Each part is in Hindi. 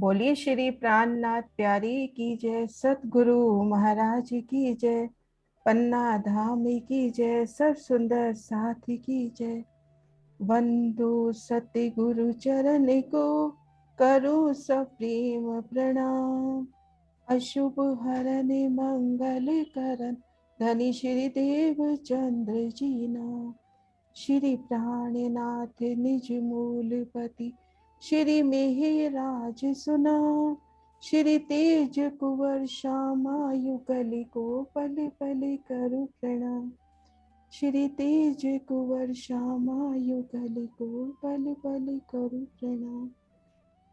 बोलिए श्री प्राणनाथ प्यारी की जय, सतगुरु महाराज की जय, पन्ना धाम की जय, सब सुंदर साथी की जय। वंदो सत्य गुरु चरण को, करो सप्रेम प्रणाम। अशुभ हरन मंगल करन, धनी श्री देव चंद्र जी नाम। श्री प्राणनाथ निज मूलपति, श्री मेहराज सुना। श्री तेज कुंवर श्यामा युगल को, पल पल करु प्रणाम। श्री तेज कुंवर श्यामा युगल को, पल पल करु प्रणाम।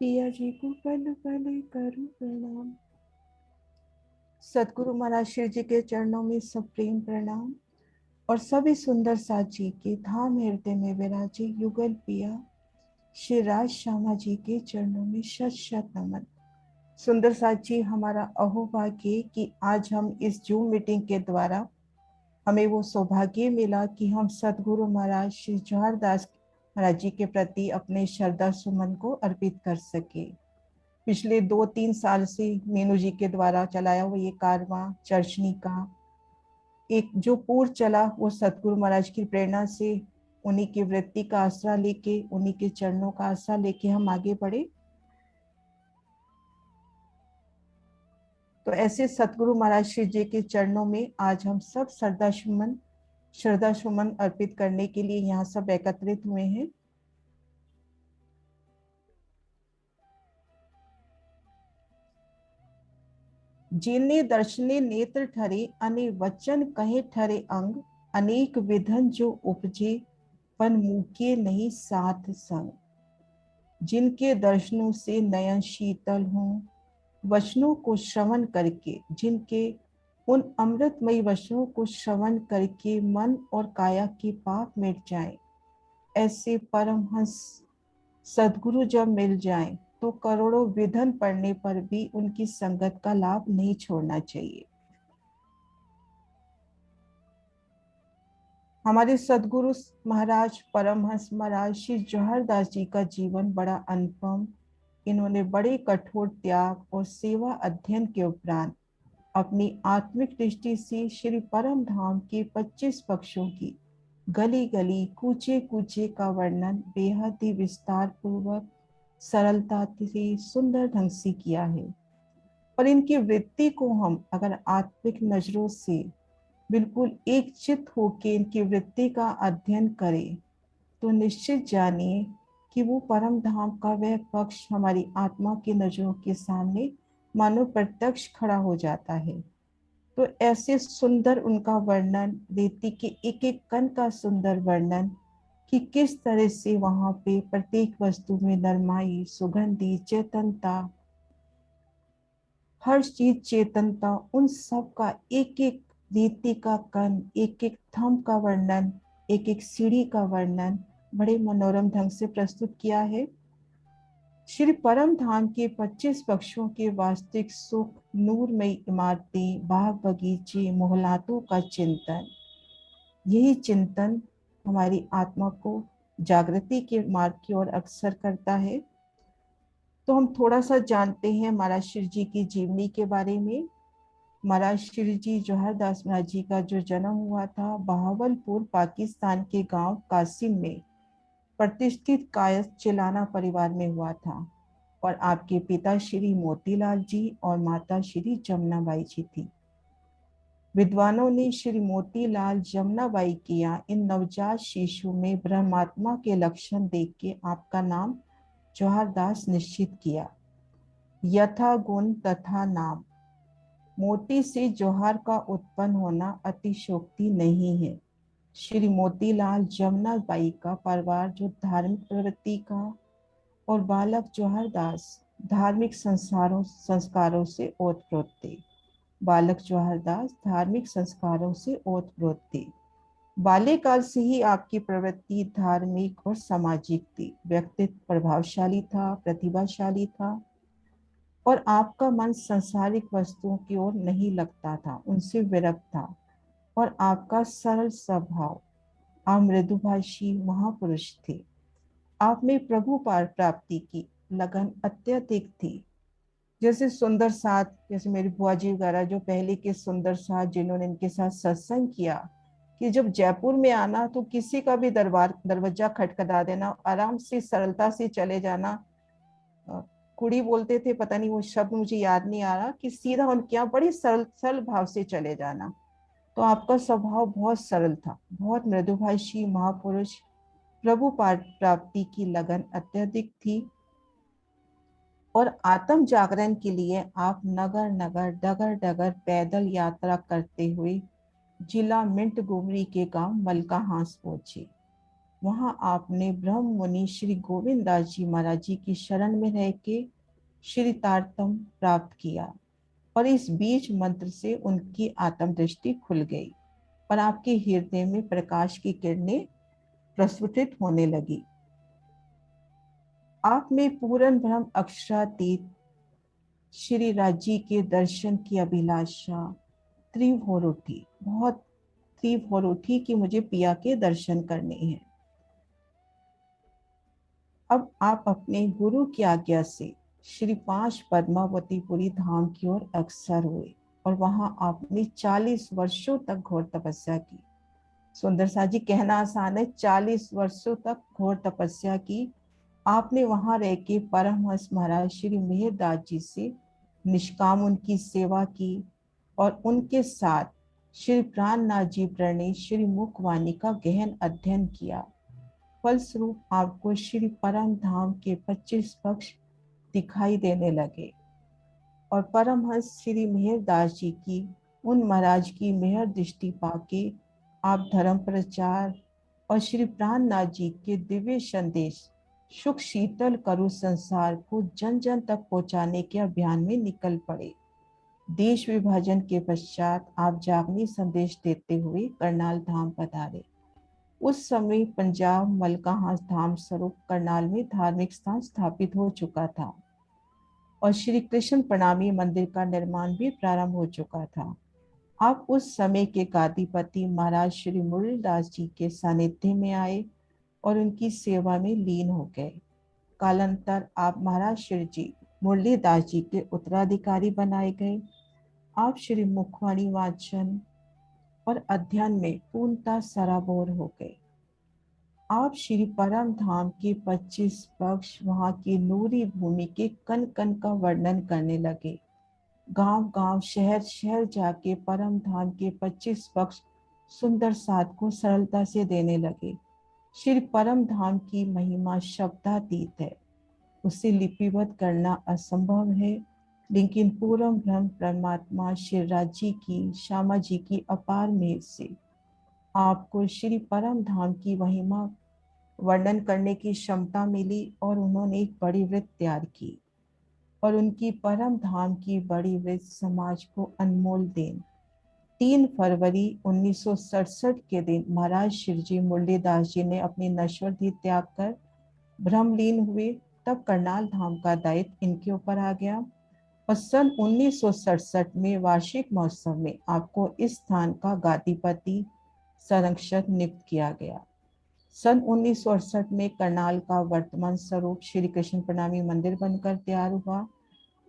पिया जी को पल पल करु प्रणाम। सतगुरु महाराज श्री जी के चरणों में सब प्रेम प्रणाम। और सभी सुंदर साथ जी के धाम हृदय में विराजे युगल पिया श्री राज श्यामा जी के चरणों में शत शत नमन। सुंदर साथ जी, हमारा अहोभाग्य कि आज हम इस जूम मीटिंग के द्वारा हमें वो सौभाग्य मिला कि हम सतगुरु महाराज श्री जवाहर दास महाराज जी के प्रति अपने श्रद्धा सुमन को अर्पित कर सके। पिछले 2-3 साल से मीनू जी के द्वारा चलाया हुआ ये कारवां चर्चनी का एक जो पूर्व चला, वो सतगुरु महाराज की प्रेरणा से, उन्हीं की वृत्ति का आसरा लेके, उन्हीं के चरणों का आसरा लेके हम आगे बढ़े। तो ऐसे सतगुरु महाराज श्री जी के चरणों में आज हम सब श्रद्धा सुमन अर्पित करने के लिए यहाँ सब एकत्रित हुए हैं। जिन्हें दर्शने नेत्र ठरे, अने वचन कहे ठरे अंग। अनेक विधन जो उपजे, पन मुके नहीं साथ संग। जिनके दर्शनों से नयन शीतल हों, वचनों को श्रवण करके, जिनके उन अमृतमयी वचनों को श्रवण करके मन और काया के पाप मिट जाएं, ऐसे परमहंस सद्गुरु जब मिल जाएं तो करोड़ों विधन पड़ने पर भी उनकी संगत का लाभ नहीं छोड़ना चाहिए। हमारे सद्गुरु महाराज परमहंस महाराज श्री जवाहर दास जी का जीवन बड़ा अनुपम। इन्होंने बड़े कठोर त्याग और सेवा अध्ययन के उपरांत अपनी आत्मिक दृष्टि से श्री परम धाम के 25 पक्षों की गली गली कूचे कूचे का वर्णन बेहद ही विस्तार पूर्वक सरलता से सुंदर ढंग से किया है। और इनकी वृत्ति को हम अगर आत्मिक नजरों से बिल्कुल एक चित होके इनकी वृत्ति का अध्ययन करें तो निश्चित जानिए कि वो परम धाम का वह पक्ष हमारी आत्मा की नजरों के सामने मानो प्रत्यक्ष खड़ा हो जाता है। तो ऐसे सुंदर उनका वर्णन, रीति के एक एक कण का सुंदर वर्णन कि किस तरह से वहां पे प्रत्येक वस्तु में नरमाई, सुगंधी, चेतनता, हर चीज चेतनता, उन सब का एक एक रीति का कण, एक एक थंब का वर्णन, एक एक सीढ़ी का वर्णन बड़े मनोरम ढंग से प्रस्तुत किया है। श्री परम धाम के 25 पक्षों के वास्तविक सुख, नूरमयी इमारतें, बाग बगीचे, मोहल्लातों का चिंतन, यही चिंतन हमारी आत्मा को जागृति के मार्ग की ओर अग्रसर करता है। तो हम थोड़ा सा जानते हैं महाराज श्री जी की जीवनी के बारे में। महाराज श्री जी जवाहर दास महाराज जी का जो जन्म हुआ था बहावलपुर पाकिस्तान के गांव कासिम में प्रतिष्ठित कायस्थ चिलाना परिवार में हुआ था। और आपके पिता श्री मोतीलाल जी और माता श्री जमुनाबाई जी थी। विद्वानों ने श्री मोतीलाल जमुनाबाई के यहाँ इन नवजात शिशु में ब्रह्मात्मा के लक्षण देख के आपका नाम जवाहर दास निश्चित किया। यथा गुण तथा नाम। मोती से जौहर का उत्पन्न होना अतिशयोक्ति नहीं है। श्री मोतीलाल जमुनाबाई का परिवार जो धार्मिक प्रवृत्ति का और बालक जौहर दास धार्मिक संस्कारों से ओतप्रोत थे। बालक जौहर दास धार्मिक संस्कारों से ओतप्रोत थे। बाल्यकाल से ही आपकी प्रवृत्ति धार्मिक और सामाजिक थी। व्यक्तित्व प्रभावशाली था, प्रतिभाशाली था और आपका मन सांसारिक वस्तुओं की ओर नहीं लगता था, उनसे विरक्त था। और आपका सरल स्वभाव, आप मृदुभाषी महापुरुष थे। आप में प्रभु पार प्राप्ति की लगन अत्यधिक थी। जैसे सुंदर साथ, जैसे मेरी बुआ जी वगैरह जो पहले के सुंदर साथ जिन्होंने इनके साथ सत्संग किया, कि जब जयपुर में आना तो किसी का भी दरवाजा खटखटा देना, आराम से सरलता से चले जाना। अ, कुड़ी बोलते थे, पता नहीं वो शब्द मुझे याद नहीं आ रहा, कि सीधा उनके यहाँ बड़ी सरल सरल भाव से चले जाना। तो आपका स्वभाव बहुत सरल था, बहुत मृदुभाषी महापुरुष। प्रभु प्राप्ति की लगन अत्यधिक थी, और आत्म जागरण के लिए आप नगर नगर डगर डगर पैदल यात्रा करते हुए जिला मिंट गुमरी के गांव मलकाहांस पहुंचे। वहां आपने ब्रह्म मुनि श्री गोविंद दास जी महाराज जी की शरण में रह के श्री तारतम प्राप्त किया, और इस बीज मंत्र से उनकी आत्म दृष्टि खुल गई और आपके हृदय में प्रकाश की किरणें प्रस्फुटित होने लगी। आप में पूर्ण ब्रह्म अक्षरातीत श्री राजी के दर्शन की अभिलाषा तीव्र हो उठी, बहुत तीव्र हो उठी कि मुझे पिया के दर्शन करने हैं। अब आप अपने गुरु की आज्ञा से श्री 5 पद्मावतीपुरी धाम की ओर अग्रसर हुए, और वहां आपने 40 वर्षों तक घोर तपस्या की। सुंदर सा जी, कहना आसान है, 40 वर्षों तक घोर तपस्या की आपने। वहां रह के परमहंस महाराज श्री मेहरदास जी से निष्काम उनकी सेवा की, और उनके साथ श्री प्राणनाथ जी प्रणीत श्री मुखवाणी का गहन अध्ययन किया। फलस्वरूप आपको श्री परम धाम के 25 पक्ष दिखाई देने लगे, और परमहंस श्री मेहरदास जी की उन महाराज की मेहर दृष्टि पाके आप धर्म प्रचार और श्री प्राणनाथ जी के दिव्य संदेश सुख शीतल करु संसार को जन जन तक पहुंचाने के अभियान में निकल पड़े। देश विभाजन के पश्चात आप जागनी संदेश देते हुए करनाल धाम पधारे। उस समय पंजाब मलकाहां धाम स्वरूप करनाल में धार्मिक स्थान स्थापित हो चुका था, और श्री कृष्ण प्रणामी मंदिर का निर्माण भी प्रारंभ हो चुका था। आप उस समय के गादीपति महाराज श्री मुरलीदास जी के सानिध्य में आए और उनकी सेवा में लीन हो गए। कालांतर आप महाराज श्री जी मुरलीदास जी के उत्तराधिकारी बनाए गए। आप श्री मुखवाणी वाचन और अध्ययन में पूर्णतः सराबोर हो गए। आप श्री परम धाम के 25 पक्ष, वहां की नूरी भूमि के कन कन का वर्णन करने लगे। गांव गांव शहर शहर जाके परम धाम के 25 पक्ष सुंदर साध को सरलता से देने लगे। श्री परम धाम की महिमा शब्दातीत है, उसे लिपिबद्ध करना असंभव है, लेकिन पूर्ण ब्रह्म परमात्मा श्री राजी की श्यामा जी की अपार मेहर से आपको श्री परम धाम की महिमा वर्णन करने की क्षमता मिली, और उन्होंने एक बड़ी वृत्त तैयार की, और उनकी परम धाम की बड़ी वृत्त समाज को अनमोल देन 3 फरवरी 1967 के दिन महाराज शिवजी मुरलीदास जी ने अपनी नश्वर देह त्याग कर ब्रह्मलीन हुए। तब करनाल धाम का दायित्व इनके ऊपर आ गया, और सन 1967 में वार्षिक महोत्सव में आपको इस स्थान का गादीपति संरक्षक नियुक्त किया गया। सन 1968 में करनाल का वर्तमान स्वरूप श्री कृष्ण प्रणामी मंदिर बनकर तैयार हुआ,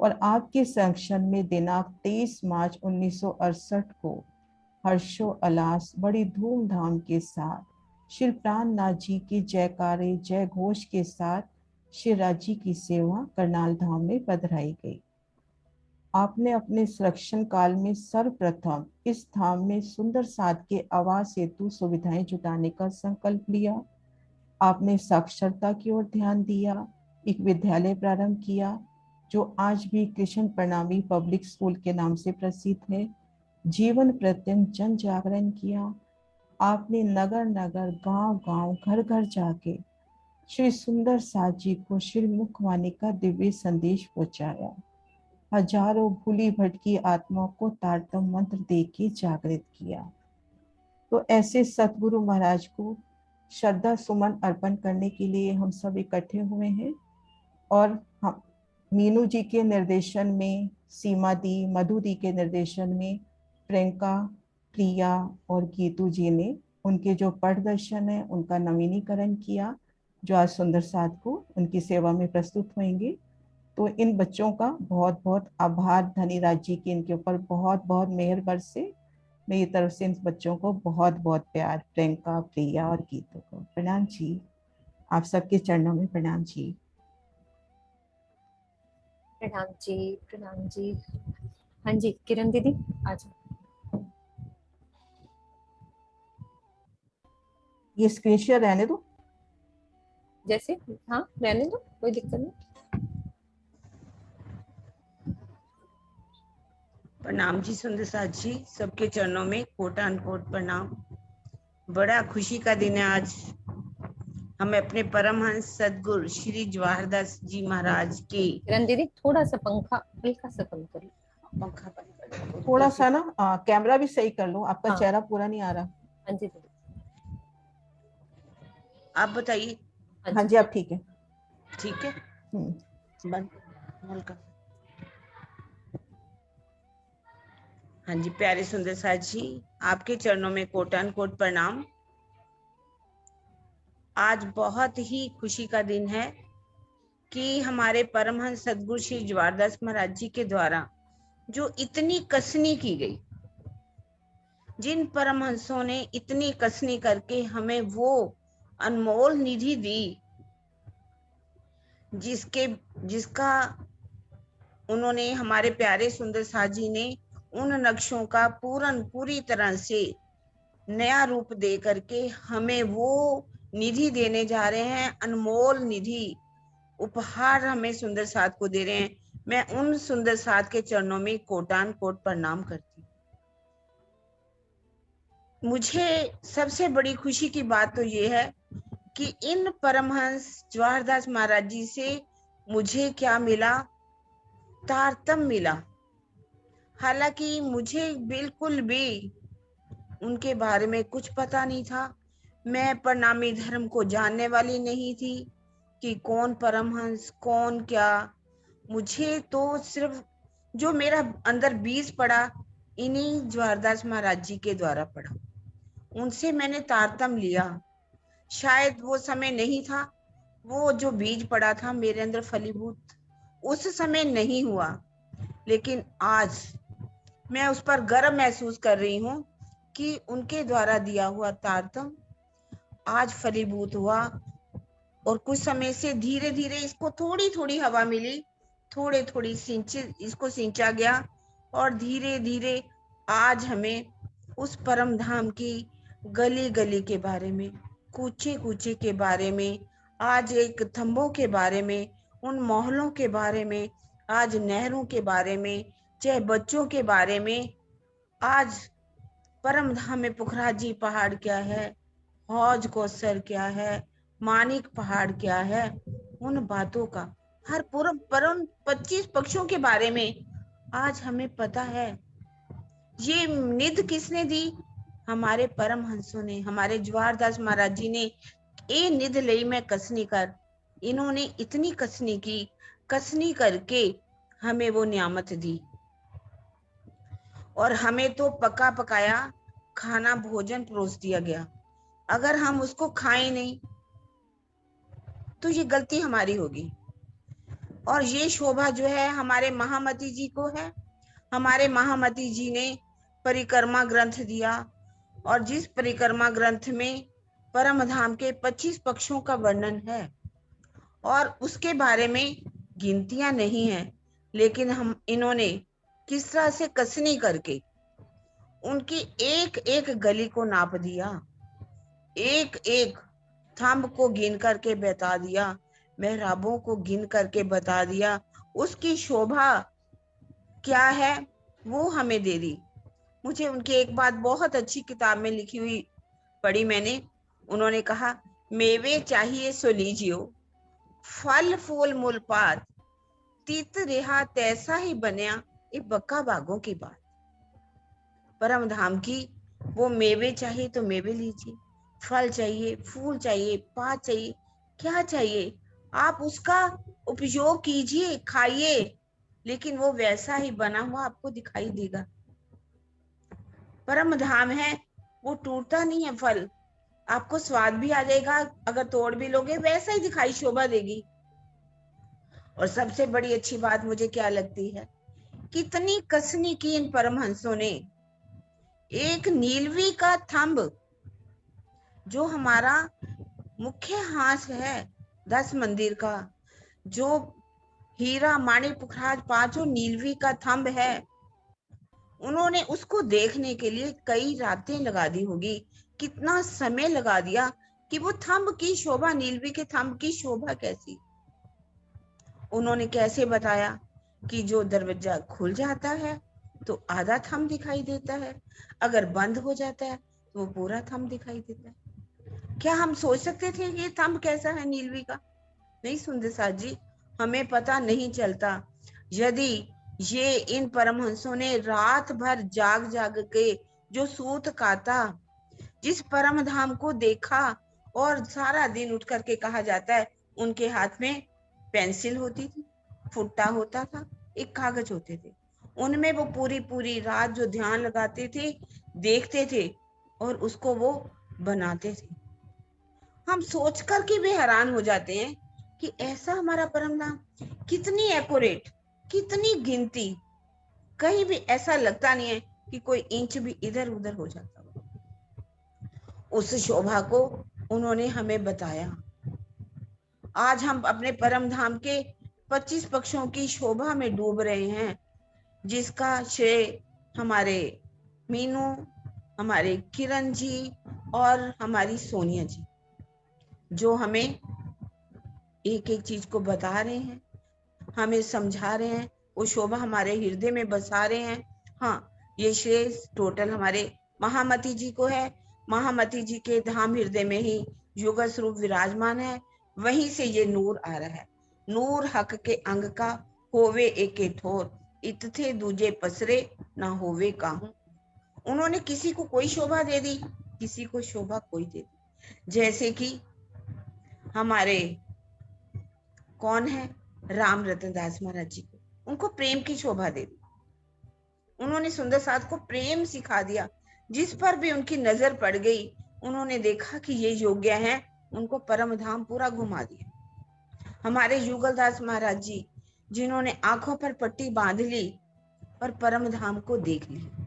और आपके संरक्षण में दिनांक 23 मार्च 1968 को हर्षोल्लास बड़ी धूमधाम के साथ श्री प्राणनाथ जी की जयकारे जय घोष के साथ श्री राजी की सेवा करनाल धाम में पधराई गई। आपने अपने संरक्षण काल में सर्वप्रथम इस धाम में सुंदर साध के आवास हेतु सुविधाएं जुटाने का संकल्प लिया। आपने साक्षरता की ओर ध्यान दिया, एक विद्यालय प्रारंभ किया जो आज भी कृष्ण प्रणामी पब्लिक स्कूल के नाम से प्रसिद्ध है। जीवन प्रत्यंत जन जागरण किया। आपने नगर नगर गांव गांव घर घर जाके श्री सुंदर साथ जी को श्री मुखवाणी का दिव्य संदेश पहुंचाया। हजारों भूली भटकी आत्माओं को तारतम मंत्र दे के जागृत किया। तो ऐसे सतगुरु महाराज को श्रद्धा सुमन अर्पण करने के लिए हम सब इकट्ठे हुए हैं, और हम मीनू जी के निर्देशन में, सीमा दी, मधु दी के निर्देशन में, प्रियंका, प्रिया और गीतू जी ने उनके जो प्रदर्शन है उनका नवीनीकरण किया, जो आज सुंदर साथ को उनकी सेवा में प्रस्तुत होंगे। तो इन बच्चों का बहुत बहुत आभार धनीराज जी की, इनके ऊपर बहुत बहुत मेहर बरसे। मेरी तरफ से इन बच्चों को बहुत बहुत प्यार, प्रियंका, प्रिया और गीतू को प्रणाम जी। आप सबके चरणों में प्रणाम जी। प्रणाम जी, प्रणाम जी। हाँ जी किरण दीदी, आज ये स्क्रीन शेयर रहने दो। जैसे, हाँ रहने दो, कोई दिक्कत नहीं। प्रणाम जी सुंदर साथ जी, सबके चरणों में कोटान कोट प्रणाम। बड़ा खुशी का दिन है आज। हमें अपने परमहंस सदगुरु श्री जवाहरदास जी महाराज के किरण दीदी थोड़ा सा पंखा हल्का सा कम कर लो। पंखा बंद कर दो। थोड़ा सा ना कैमरा भी सही कर लो, आपका हाँ चेहरा पूरा नहीं आ रहा। हाँ जी दीदी, आप बताइए। हाँ हाँ जी। जी आप ठीक है। ठीक है, बंद हल्का। हाँ जी, प्यारे सुंदर साथ जी, आपके चरणों में कोटान कोट प्रणाम। आज बहुत ही खुशी का दिन है कि हमारे परमहंस सदगुरु श्री जवाहरदास महाराज जी के द्वारा जो इतनी कसनी की गई, जिन परमहंसों ने इतनी कसनी करके हमें वो अनमोल निधि दी, जिसका उन्होंने, हमारे प्यारे सुंदर साथ जी ने उन नक्शों का पूरी तरह से नया रूप दे करके हमें वो निधि देने जा रहे हैं। अनमोल निधि उपहार हमें सुंदर साथ को दे रहे हैं। मैं उन सुंदर साथ के चरणों में कोटान कोट प्रणाम करती हूँ। मुझे सबसे बड़ी खुशी की बात तो ये है कि इन परमहंस जवाहरदास महाराज जी से मुझे क्या मिला, तारतम्य मिला। हालांकि मुझे बिल्कुल भी उनके बारे में कुछ पता नहीं था। मैं प्रणामी धर्म को जानने वाली नहीं थी कि कौन परमहंस कौन क्या। मुझे तो सिर्फ जो मेरा अंदर बीज पड़ा, इन्हीं जवाहरदास महाराज जी के द्वारा पड़ा। उनसे मैंने तारतम्य लिया। शायद वो समय नहीं था, वो जो बीज पड़ा था मेरे अंदर फलीभूत उस समय नहीं हुआ, लेकिन आज मैं उस पर गर्व महसूस कर रही हूँ कि उनके द्वारा दिया हुआ तारतम्य आज फलीभूत हुआ। और कुछ समय से धीरे धीरे इसको थोड़ी थोड़ी हवा मिली, थोड़े थोड़ी इसको सिंचा गया, और धीरे धीरे आज हमें उस परम धाम की गली गली के बारे में, कूचे कूचे के बारे में, आज एक थंबों के बारे में, उन मोहल्लों के बारे में, आज नहरों के बारे में, चाहे बच्चों के बारे में, आज परम धाम में पुखराजी पहाड़ क्या है, हौज कौसर क्या है, मानिक पहाड़ क्या है, उन बातों का, हर पूरा परम 25 पक्षों के बारे में आज हमें पता है। ये निध किसने दी? हमारे परम हंसों ने, हमारे जवाहरदास महाराज जी ने ए निध लई में कसनी कर। इन्होंने इतनी कसनी की, कसनी करके हमें वो नियामत दी, और हमें तो पका पकाया खाना भोजन परोस दिया गया। अगर हम उसको खाएं नहीं तो ये गलती हमारी होगी। और ये शोभा जो है हमारे महामती जी को है। हमारे महामती जी ने परिक्रमा ग्रंथ दिया, और जिस परिक्रमा ग्रंथ में परम धाम के 25 पक्षों का वर्णन है, और उसके बारे में गिनतियां नहीं है, लेकिन हम इन्होंने किस तरह से कसनी करके उनकी एक एक गली को नाप दिया, एक एक थंब को गिन करके बता दिया, मेहराबों को गिन करके बता दिया। उसकी शोभा क्या है वो हमें दे दी। मुझे उनकी एक बात बहुत अच्छी किताब में लिखी हुई पढ़ी मैंने। उन्होंने कहा, मेवे चाहिए सो लीजियो, फल फूल मूल पात, तीत रेहा तैसा ही बनया, ये बक्का बागों की बात। परम धाम की वो मेवे चाहिए तो मेवे लीजिए, फल चाहिए, फूल चाहिए, पात चाहिए, क्या चाहिए आप उसका उपयोग कीजिए, खाइए, लेकिन वो वैसा ही बना हुआ आपको दिखाई देगा। परम धाम है, वो टूटता नहीं है। फल आपको स्वाद भी आ जाएगा, अगर तोड़ भी लोगे वैसा ही दिखाई शोभा देगी। और सबसे बड़ी अच्छी बात मुझे क्या लगती है, कितनी कसनी की इन परमहंसों ने। एक नीलवी का थंब, जो हमारा मुख्य हास है 10 मंदिर का, जो हीरा माणिक पुखराज पांचों नीलवी का थंब है, उन्होंने उसको देखने के लिए कई रातें लगा दी होगी, कितना समय लगा दिया कि वो थंब की शोभा, नीलवी के थंब की शोभा कैसी। उन्होंने कैसे बताया कि जो दरवाजा खुल जाता है तो आधा थंब दिखाई देता है, अगर बंद हो जाता है तो वो पूरा थंब दिखाई देता है। क्या हम सोच सकते थे कि ये थंब कैसा है नीलवी का? नहीं सुंदर साथ जी, हमें पता नहीं चलता। यदि ये इन परमहंसों ने रात भर जाग जाग के जो सूत काता, जिस परम धाम को देखा, और सारा दिन उठ करके कहा जाता है उनके हाथ में पेंसिल होती थी, फुट्टा होता था, एक कागज होते थे, उनमें वो पूरी पूरी रात जो ध्यान लगाते थे, देखते थे और उसको वो बनाते थे। हम सोच कर के भी हैरान हो जाते हैं कि ऐसा हमारा परम धाम, कितनी एक्यूरेट, कितनी गिनती, कहीं भी ऐसा लगता नहीं है कि कोई इंच भी इधर उधर हो जाता हो। उस शोभा को उन्होंने हमें बताया। आज हम अपने परम धाम के 25 पक्षों की शोभा में डूब रहे हैं, जिसका श्रेय हमारे मीनू, हमारे किरण जी और हमारी सोनिया जी, जो हमें एक एक चीज को बता रहे हैं, हमें समझा रहे हैं, वो शोभा हमारे हृदय में बसा रहे हैं। हाँ, ये श्रेय टोटल हमारे महामती जी को है। महामती जी के धाम हृदय में ही युगल स्वरूप विराजमान है, वहीं से ये नूर आ रहा है। नूर हक के अंग का होवे एके ठोर, इत थे दूजे पसरे ना होवे काहू। उन्होंने किसी को कोई शोभा दे दी, किसी को शोभा कोई दे दी। जैसे कि हमारे कौन है, राम रतन दास महाराज जी को, उनको प्रेम की शोभा दे दी। उन्होंने सुंदर साथ को प्रेम सिखा दिया। जिस पर भी उनकी नजर पड़ गई, उन्होंने देखा कि ये योग्य हैं, उनको परम धाम पूरा घुमा दिया। हमारे युगल दास महाराज जी, जिन्होंने आंखों पर पट्टी बांध ली और परम धाम को देख लिया।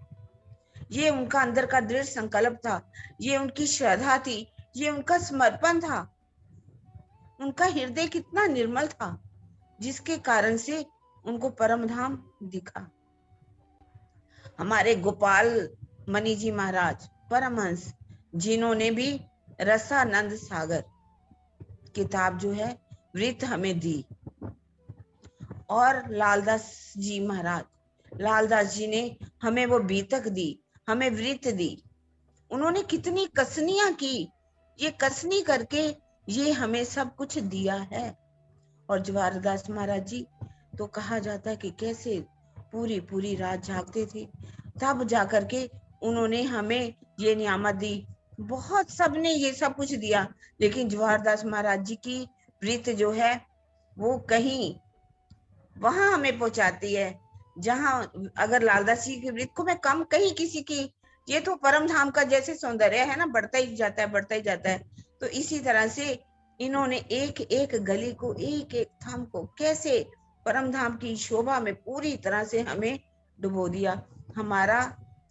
ये उनका अंदर का दृढ़ संकल्प था, ये उनकी श्रद्धा थी, ये उनका समर्पण था। उनका हृदय कितना निर्मल था, जिसके कारण से उनको परम धाम दिखा। हमारे गोपाल मणि जी महाराज परमहंस, जिन्होंने भी रसानंद सागर किताब जो है वृत्त हमें दी, और लालदास जी महाराज, लालदास जी ने हमें वो बीतक दी, हमें वृत्त दी। उन्होंने कितनी कसनियां की, ये कसनी करके ये हमें सब कुछ दिया है। और जवाहरदास महाराज जी तो कहा जाता है कि कैसे पूरी पूरी रात जागते थे, तब जाकर के उन्होंने हमें ये नियामत दी। बहुत सबने ये सब कुछ दिया, लेकिन जवाहरदास महाराज जी की प्रीत जो है वो कहीं वहां हमें पहुंचाती है, जहां अगर लालदास जी की प्रीत को मैं कम कहीं किसी की, ये तो परम धाम का जैसे सौंदर्य है ना, बढ़ता ही जाता है, बढ़ता ही जाता है। तो इसी तरह से इन्होंने एक एक गली को, एक एक धाम को कैसे परम धाम की शोभा में पूरी तरह से हमें डुबो दिया। हमारा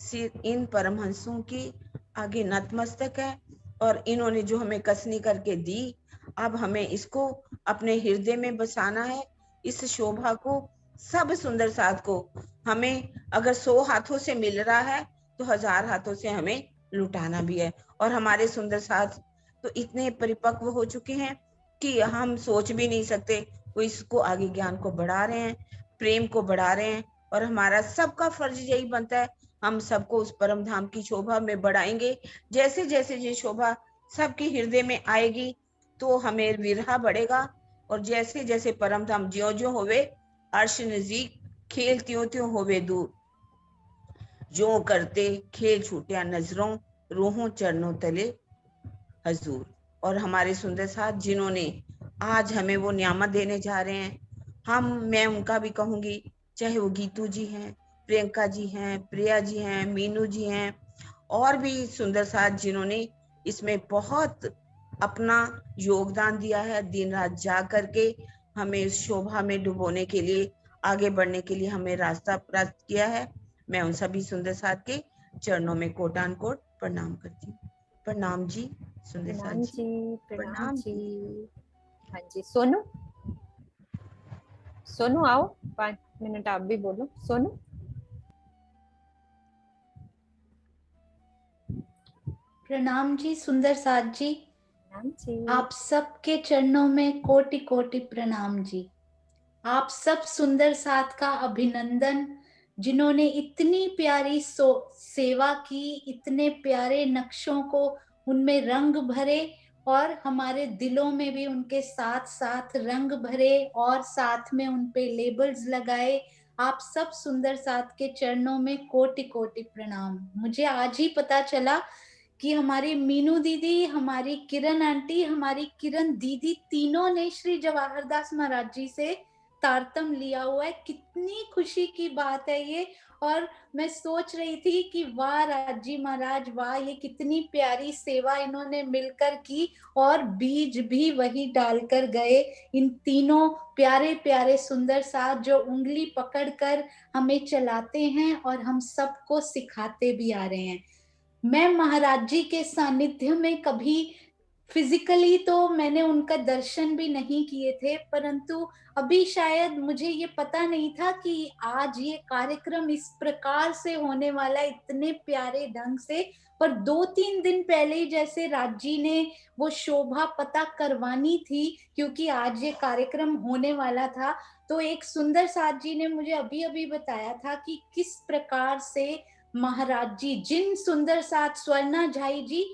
सिर इन परमहंसों की आगे नतमस्तक है, और इन्होंने जो हमें कसनी करके दी, अब हमें इसको अपने हृदय में बसाना है। इस शोभा को, सब सुंदर साथ को हमें अगर 100 हाथों से मिल रहा है तो 1000 हाथों से हमें लुटाना भी है। और हमारे सुंदर साथ तो इतने परिपक्व हो चुके हैं कि हम सोच भी नहीं सकते, वो इसको आगे ज्ञान को बढ़ा रहे हैं, प्रेम को बढ़ा रहे हैं। और हमारा सबका फर्ज यही बनता है, हम सबको उस परम धाम की शोभा में बढ़ाएंगे। जैसे जैसे ये शोभा सबके हृदय में आएगी तो हमें विरहा बढ़ेगा, और जैसे जैसे परम धाम ज्यो ज्यो होवे अर्श नजीक, खेल त्यों त्यों होवे दूर, जो करते खेल छूटिया नजरों, रूहों चरणों तले हजूर। और हमारे सुंदर साथ जिन्होंने आज हमें वो नियामत देने जा रहे हैं, मैं उनका भी कहूंगी, चाहे वो गीतू जी हैं, प्रियंका जी हैं, प्रिया जी हैं, मीनू जी हैं, और भी सुंदर साथ जिन्होंने इसमें बहुत अपना योगदान दिया है, दिन रात जाग करके हमें इस शोभा में डुबोने के लिए, आगे बढ़ने के लिए हमें रास्ता प्राप्त किया है। मैं उन सभी सुंदर साथ के चरणों में कोटान कोट प्रणाम करती हूँ। प्रणाम जी सुंदर साथ प्रणाम जी। जी, प्रणाम प्रणाम जी। जी। हाँ जी, सोनू, सोनू आओ, 5 मिनट आप भी बोलो। सोनू, प्रणाम जी सुंदर साथ जी। प्रणाम जी। आप सबके चरणों में कोटि कोटि प्रणाम जी। आप सब सुंदर साथ का अभिनंदन, जिन्होंने इतनी प्यारी सेवा की, इतने प्यारे नक्शों को उनमें रंग भरे और हमारे दिलों में भी उनके साथ साथ रंग भरे और साथ में उन पे लेबल्स लगाए। आप सब सुंदर साथ के चरणों में कोटि कोटि प्रणाम। मुझे आज ही पता चला कि हमारी मीनू दीदी, हमारी किरण आंटी, हमारी किरण दीदी, तीनों ने श्री जवाहर दास महाराज जी से तारतम लिया हुआ है। कितनी खुशी की बात है ये। और मैं सोच रही थी कि वाह राजी महाराज, वाह, ये कितनी प्यारी सेवा इन्होंने मिलकर की और बीज भी वही डालकर गए। इन तीनों प्यारे प्यारे सुंदर साथ जो उंगली पकड़कर हमें चलाते हैं और हम सबको सिखाते भी आ रहे हैं। मैं महाराज जी के सानिध्य में कभी फिजिकली तो मैंने उनका दर्शन भी नहीं किए थे, परंतु अभी शायद मुझे ये पता नहीं था कि आज ये कार्यक्रम इस प्रकार से होने वाला है, इतने प्यारे ढंग से। पर 2-3 दिन पहले ही जैसे राज जी ने वो शोभा पता करवानी थी, क्योंकि आज ये कार्यक्रम होने वाला था, तो एक सुंदर साथ जी ने मुझे अभी अभी बताया था कि किस प्रकार से महाराज जी, जिन सुंदर साथ स्वर्णा झाई जी,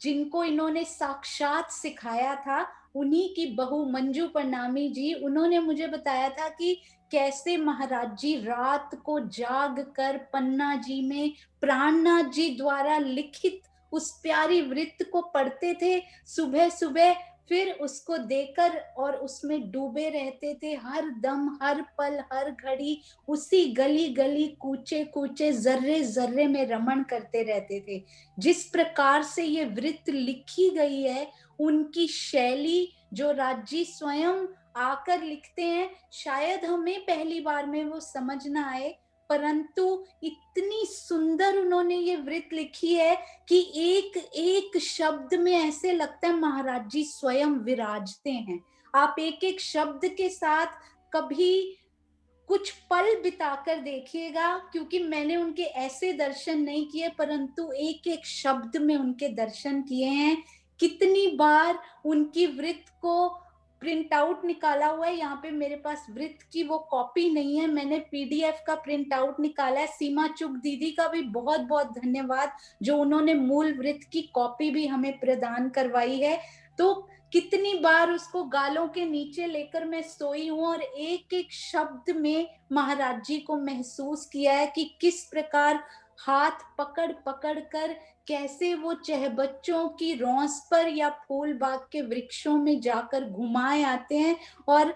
जिनको इन्होंने साक्षात सिखाया था, उन्हीं की बहू मंजू प्रणामी जी, उन्होंने मुझे बताया था कि कैसे महाराज जी रात को जाग कर पन्ना जी में प्राणनाथ जी द्वारा लिखित उस प्यारी वृत्त को पढ़ते थे सुबह सुबह, फिर उसको देकर और उसमें डूबे रहते थे हर दम, हर पल, हर घड़ी, उसी गली गली, कूचे कूचे, जर्रे जर्रे में रमण करते रहते थे। जिस प्रकार से ये वृत्त लिखी गई है, उनकी शैली जो राजी स्वयं आकर लिखते हैं, शायद हमें पहली बार में वो समझ ना आए, परंतु इतनी सुंदर उन्होंने ये वृत्त लिखी है कि एक एक शब्द में ऐसे लगता है महाराज जी स्वयं विराजते हैं। आप एक एक शब्द के साथ कभी कुछ पल बिताकर देखिएगा, क्योंकि मैंने उनके ऐसे दर्शन नहीं किए, परंतु एक एक शब्द में उनके दर्शन किए हैं। कितनी बार उनकी वृत्त को प्रिंट आउट निकाला हुआ है, यहाँ पे मेरे पास वृत्त की वो कॉपी नहीं है, मैंने पीडीएफ का प्रिंट आउट निकाला है। सीमा चुग दीदी का भी बहुत बहुत धन्यवाद, जो उन्होंने मूल वृत्त की कॉपी भी हमें प्रदान करवाई है। तो कितनी बार उसको गालों के नीचे लेकर मैं सोई हूँ और एक एक शब्द में महाराज जी को महसूस किया है कि किस प्रकार हाथ पकड़ पकड़ कर कैसे वो चाहे बच्चों की रौस पर या फूल बाग के वृक्षों में जाकर घुमाए आते हैं और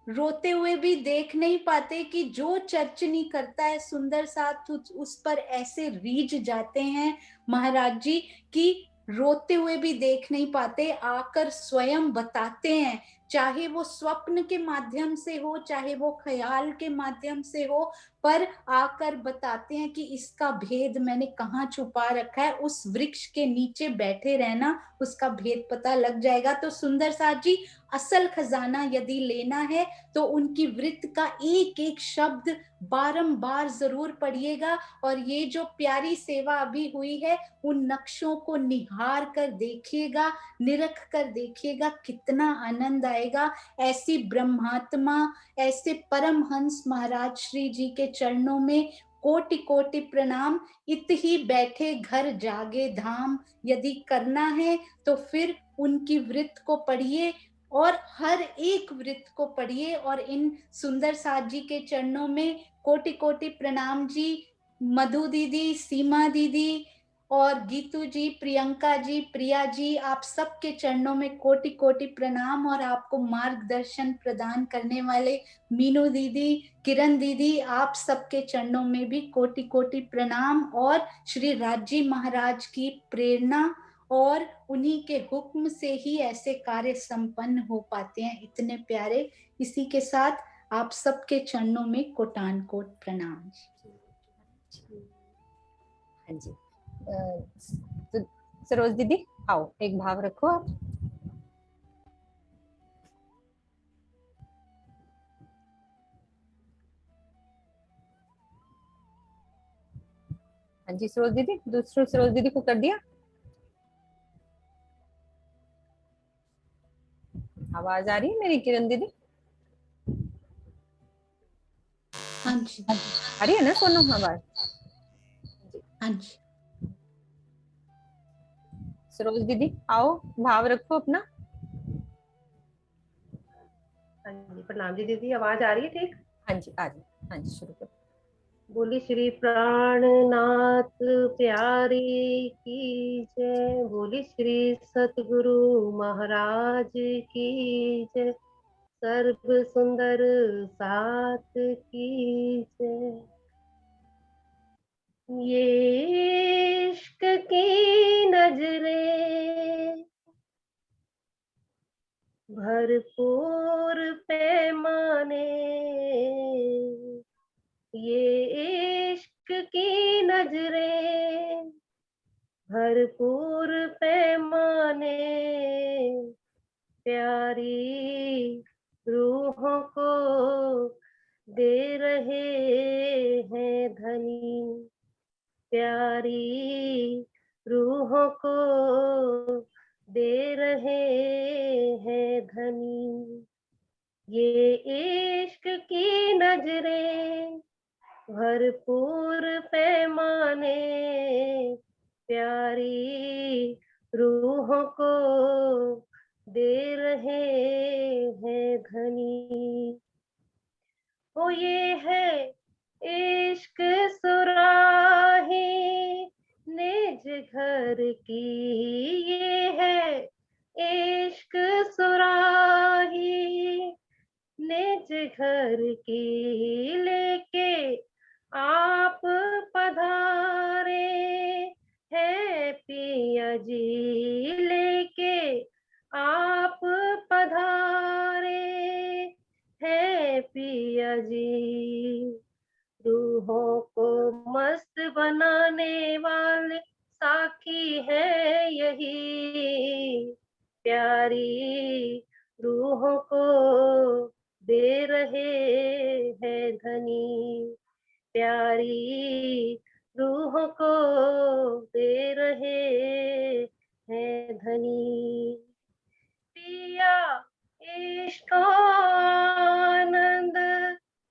रोते हुए भी देख नहीं पाते कि जो चर्चनी करता है सुंदर साथ उस पर ऐसे रीझ जाते हैं महाराज जी कि रोते हुए भी देख नहीं पाते, आकर स्वयं बताते हैं, चाहे वो स्वप्न के माध्यम से हो, चाहे वो ख्याल के माध्यम से हो, पर आकर बताते हैं कि इसका भेद मैंने कहाँ छुपा रखा है, उस वृक्ष के नीचे बैठे रहना, उसका भेद पता लग जाएगा। तो सुंदर साथ जी, असल खजाना यदि लेना है तो उनकी वृत्त का एक एक शब्द बारंबार जरूर पढ़िएगा। और ये जो प्यारी सेवा अभी हुई है, उन नक्शों को निहार कर देखिएगा, निरख कर देखिएगा, कितना आनंद आएगा। ऐसी ब्रह्मात्मा, ऐसे परमहंस महाराज श्री जी के चरणों में कोटि कोटि प्रणाम। इत ही बैठे घर जागे धाम, यदि करना है तो फिर उनकी वृत्त को पढ़िए और हर एक वृत्त को पढ़िए। और इन सुंदर साथ जी के चरणों में कोटि कोटि प्रणाम जी। मधु दीदी, सीमा दीदी और गीतू जी, प्रियंका जी, प्रिया जी, आप सबके चरणों में कोटि कोटि प्रणाम। और आपको मार्गदर्शन प्रदान करने वाले मीनू दीदी, किरण दीदी, आप सबके चरणों में भी कोटि कोटि प्रणाम और श्री राजी महाराज की प्रेरणा और उन्हीं के हुक्म से ही ऐसे कार्य संपन्न हो पाते हैं। इतने प्यारे, इसी के साथ आप सबके चरणों में कोटान कोट प्रणाम जी। हाँ जी। तो सरोज दीदी आओ, एक भाव रखो आप। हाँ जी सरोज दीदी, दूसरों सरोज दीदी को कर दिया? आवाज आ रही है मेरी किरण दीदी? हाँ जी, आ रही है ना सोनू आवाज? हाँ जी। सरोज दीदी आओ, भाव रखो अपना। हाँ जी, प्रणाम जी दीदी, आवाज आ रही है ठीक? हाँ जी आ रही है, हाँ जी शुरू करो। बोली श्री प्राणनाथ प्यारी की जय, बोली श्री सतगुरु महाराज की जय, सर्व सुंदर साथ की जय। ये इश्क की नजरें भरपूर पैमाने, ये इश्क की नजरें भरपूर पैमाने, प्यारी रूहों को दे रहे हैं धनी, प्यारी रूहों को दे रहे हैं धनी। ये इश्क की नजरें भरपूर पैमाने, प्यारी रूहों को दे रहे हैं धनी। ओ ये है इश्क सुराही निज घर की, ये है इश्क सुराही निज घर की, लेके आप पधारे हैं पिया जी, लेके आप पधारे हैं पिया जी। रूहों को मस्त बनाने वाले साकी है यही, प्यारी रूहों को दे रहे हैं धनी, प्यारी रूहों को दे रहे हैं धनी। पिया इश्क आनंद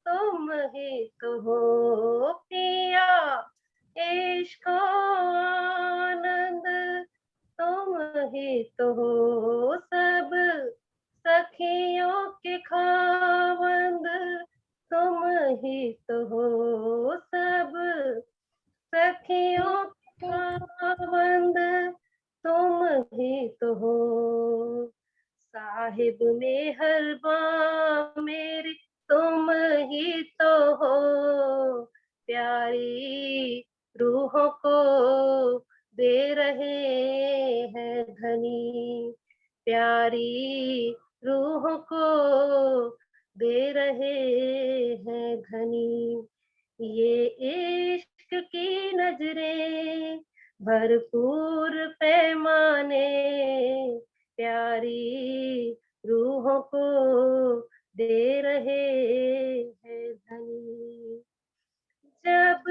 तुम ही तो हो, पिया इश्क आनंद तुम ही तो हो, सब सखियों के खावंद तुम ही तो हो, सब सखियों के खावंद तुम ही तो हो। साहिब में हरबा मेरे तुम ही तो हो, प्यारी रूहों को दे रहे हैं धनी, प्यारी रूहों को दे रहे हैं धनी। ये इश्क की नजरें भरपूर पैमाने, प्यारी रूहों को दे रहे हैं धनी। जब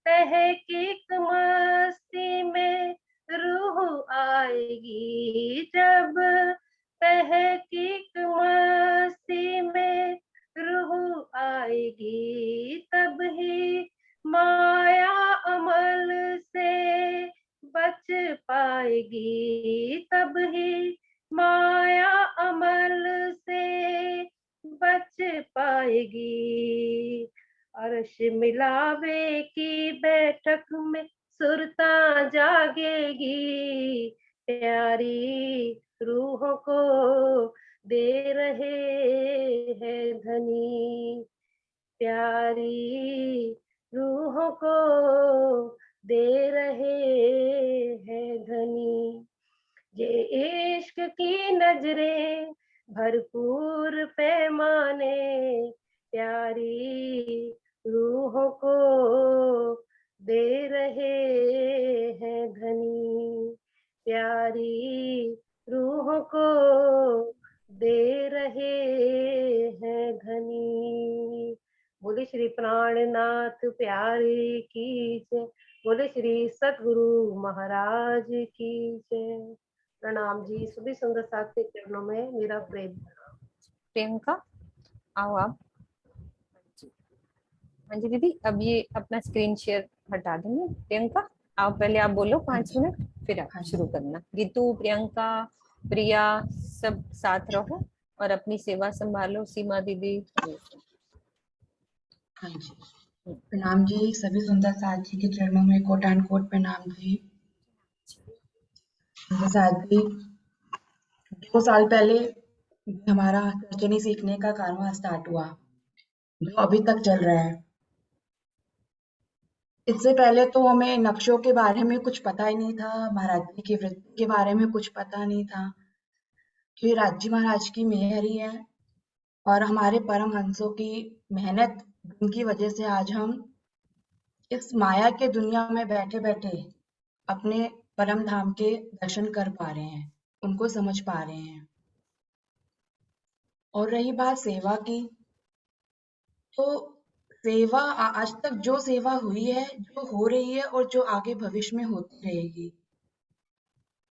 तहकीक मस्ती में रूह आएगी, जब तहकीक मस्ती में रूह आएगी, तब ही माया अमल से बच पाएगी, तब ही माया अमल से बच पाएगी। अर्श मिलावे की बैठक में सुरता जागेगी, प्यारी रूहों को दे रहे हैं धनी, प्यारी रूहों को दे रहे हैं धनी। ये इश्क की नजरें भरपूर पैमाने प्यारी रूहों को दे रहे हैं धनी, प्यारी रूहों को दे रहे हैं धनी। बोले श्री प्राणनाथ प्यारे की जय, बोले श्री सतगुरु महाराज की जय। प्रणाम जी, सभी सुंदर साथ के चरणों में मेरा प्रेम। प्रियंका आओ आप। हाँ जी दीदी, अब ये अपना स्क्रीन शेयर हटा देंगे। प्रियंका आओ, पहले आप बोलो 5 मिनट, फिर आप शुरू करना। गीतू, प्रियंका, प्रिया सब साथ रहो और अपनी सेवा संभालो। सीमा दीदी। हाँ जी, प्रणाम जी, सभी सुंदर साथ जी के चरणों में कोटान कोट प्रणाम जी। सुंदर साथ जी 2 साल पहले हमारा तर्जनी सीखने का कारवां स्टार्ट हुआ, जो अभी तक चल रहा है। इससे पहले तो हमें नक्शों के बारे में कुछ पता ही नहीं था, महाराज जी की वृत्ति के बारे में कुछ पता नहीं था। तो ये राज जी महाराज की मेहर ही है और हमारे परमहंसों की मेहनत, उनकी वजह से आज हम इस माया के दुनिया में बैठे बैठे अपने परम धाम के दर्शन कर पा रहे हैं, उनको समझ पा रहे हैं। और रही बात सेवा की, तो सेवा आज तक जो सेवा हुई है, जो हो रही है और जो आगे भविष्य में होती रहेगी,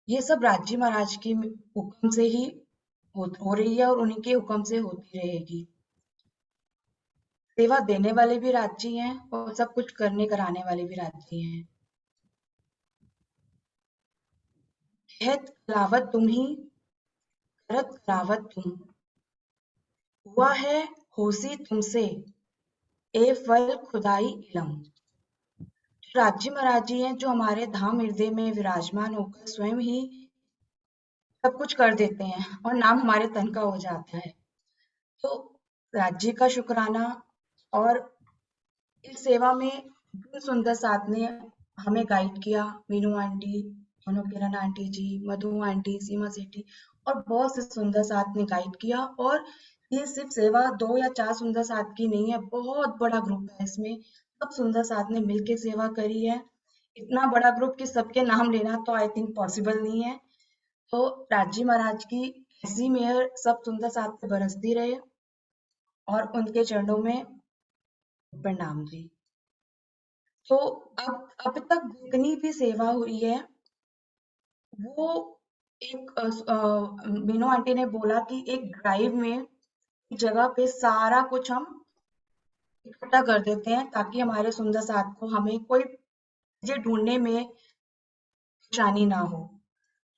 ये सब राज जी महाराज की हुक्म से ही हो रही है और उन्हीं के हुक्म से होती रहेगी। सेवा देने वाले भी राज जी हैं और सब कुछ करने कराने वाले भी राज जी हैं। कहत कलावत तुम ही, करत कलावत तुम, हुआ है होसी तुमसे, ए फल खुदाई इलम। राज जी महाराज जी हैं जो हमारे धाम हृदय में विराजमान होकर स्वयं ही सब कुछ कर देते हैं और नाम हमारे तन का हो जाता है। तो राज जी का शुक्राना। और इस सेवा में सुंदर साथ ने हमें गाइड किया, मीनू आंटी, किरण आंटी जी, मधु आंटी, सीमा सेठी और बहुत से सुंदर साथ ने गाइड किया। और ये सिर्फ सेवा 2 या 4 सुंदर साथ की नहीं है, बहुत बड़ा ग्रुप है इसमें। सब सुंदर साथ ने मिलकर सेवा करी है। इतना बड़ा ग्रुप कि सबके नाम लेना तो आई थिंक पॉसिबल नहीं है। तो राज जी महाराज की ऐसी मेहर सब सुंदर साथ पे बरसती रहे और उनके चरणों में प्रणाम जी। तो अब तक जितनी भी सेवा हुई है, वो एक मीनू आंटी ने बोला कि एक ड्राइव में एक जगह पे सारा कुछ हम इकट्ठा कर देते हैं ताकि हमारे सुंदर साथ को हमें कोई चीजें ढूंढने में परेशानी ना हो।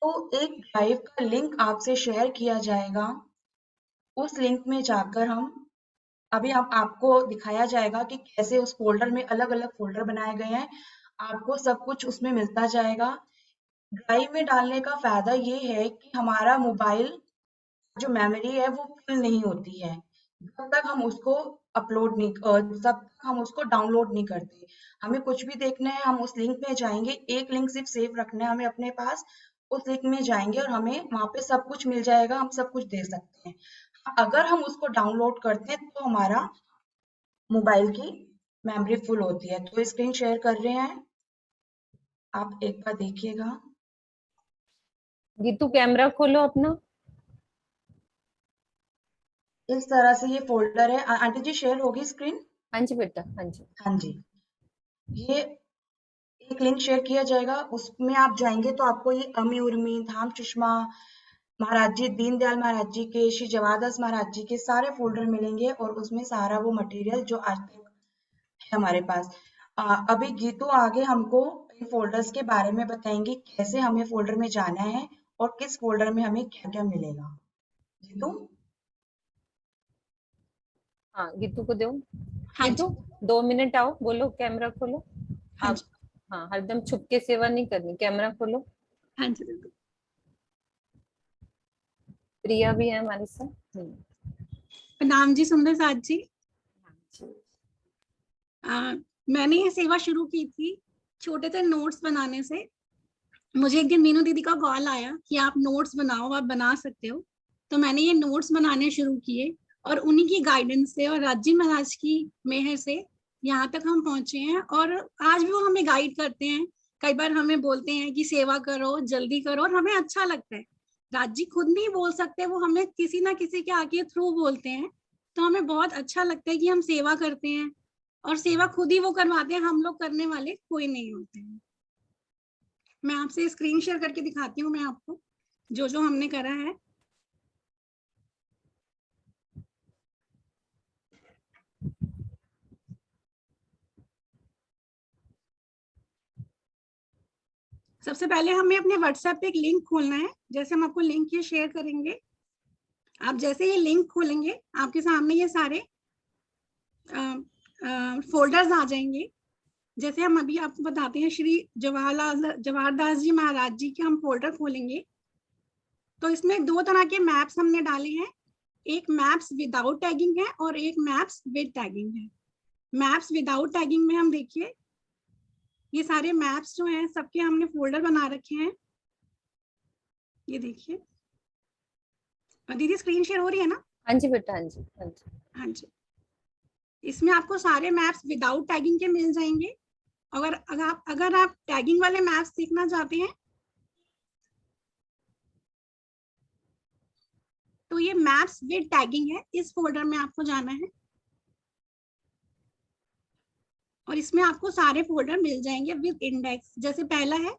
तो एक ड्राइव का लिंक आपसे शेयर किया जाएगा। उस लिंक में जाकर हम अभी आपको दिखाया जाएगा कि कैसे उस फोल्डर में अलग अलग फोल्डर बनाए गए हैं, आपको सब कुछ उसमें मिलता जाएगा। ड्राइव में डालने का फायदा ये है कि हमारा मोबाइल जो मेमोरी है वो फुल नहीं होती है जब तक हम उसको अपलोड नहीं जब तक हम उसको डाउनलोड नहीं करते। हमें कुछ भी देखना है, हम उस लिंक में जाएंगे, एक लिंक सिर्फ सेव रखना है हमें अपने पास। उस लिंक में जाएंगे और हमें वहां पे सब कुछ मिल जाएगा, हम सब कुछ दे सकते हैं। अगर हम उसको डाउनलोड करते हैं तो हमारा मोबाइल की मेमोरी फुल होती है। तो स्क्रीन शेयर कर रहे हैं, आप एक बार देखिएगा। गीतू कैमरा खोलो अपना। इस तरह से ये फोल्डर है। आंटी जी शेयर होगी स्क्रीन? हाँ जी बेटा, हाँ जी। हाँ जी, ये एक लिंक शेयर किया जाएगा, उसमें आप जाएंगे तो आपको ये अमी उर्मी, धाम सुषमा महाराज जी, दीनदयाल महाराज जी के, श्री जवादास महाराज जी के सारे फोल्डर मिलेंगे और उसमें सारा वो मटेरियल जो आज तक है हमारे पास। अभी गीतू आगे हमको इन फोल्डर्स के बारे में बताएंगी, कैसे हमें फोल्डर में जाना है और किस फोल्डर में हमें क्या क्या मिलेगा। गीतू? हाँ गीतू को दो। हाँ गीतू 2 मिनट आओ, बोलो कैमरा खोलो। हाँ आप हाँ, हरदम छुप के सेवा नहीं करनी, कैमरा खोलो। हाँ जी बिल्कुल। प्रिया भी है हमारे साथ। प्रणाम जी सुंदर साथ जी। मैंने ये सेवा शुरू की थी छोटे से नोट्स बनाने से मुझे एक दिन मीनू दीदी का कॉल आया कि आप नोट्स बनाओ, आप बना सकते हो। तो मैंने ये नोट्स बनाने शुरू किए और उन्हीं की गाइडेंस से और राजी महाराज की मेहर से यहाँ तक हम पहुंचे हैं। और आज भी वो हमें गाइड करते हैं, कई बार हमें बोलते हैं कि सेवा करो, जल्दी करो, और हमें अच्छा लगता है। राज जी खुद नहीं बोल सकते, वो हमें किसी ना किसी के आगे थ्रू बोलते हैं, तो हमें बहुत अच्छा लगता है कि हम सेवा करते हैं। और सेवा खुद ही वो करवाते हैं, हम लोग करने वाले कोई नहीं होते हैं। मैं आपसे स्क्रीन शेयर करके दिखाती हूँ मैं आपको जो जो हमने करा है। सबसे पहले हमें अपने व्हाट्सएप पे एक लिंक खोलना है। जैसे हम आपको लिंक ये शेयर करेंगे, आप जैसे ये लिंक खोलेंगे आपके सामने ये सारे फोल्डर्स आ जाएंगे। जैसे हम अभी आपको बताते हैं श्री जवाहरदास जी महाराज जी के हम फोल्डर खोलेंगे, तो इसमें दो तरह के मैप्स हमने डाले हैं। एक मैप्स विदाउट टैगिंग है और एक मैप्स विद टैगिंग है। मैप्स विदाउट टैगिंग में हम देखिए ये सारे मैप्स जो हैं सबके हमने फोल्डर बना रखे हैं। ये देखिए दीदी स्क्रीन शेयर हो रही है ना? हाँ जी बेटा, हाँ जी, हाँ जी, हाँ जी। इसमें आपको सारे मैप्स विदाउट टैगिंग के मिल जाएंगे। अगर आप टैगिंग वाले मैप्स सीखना चाहते हैं तो ये मैप्स विद टैगिंग है, इस फोल्डर में आपको जाना है और इसमें आपको सारे फोल्डर मिल जाएंगे विद इंडेक्स। जैसे पहला है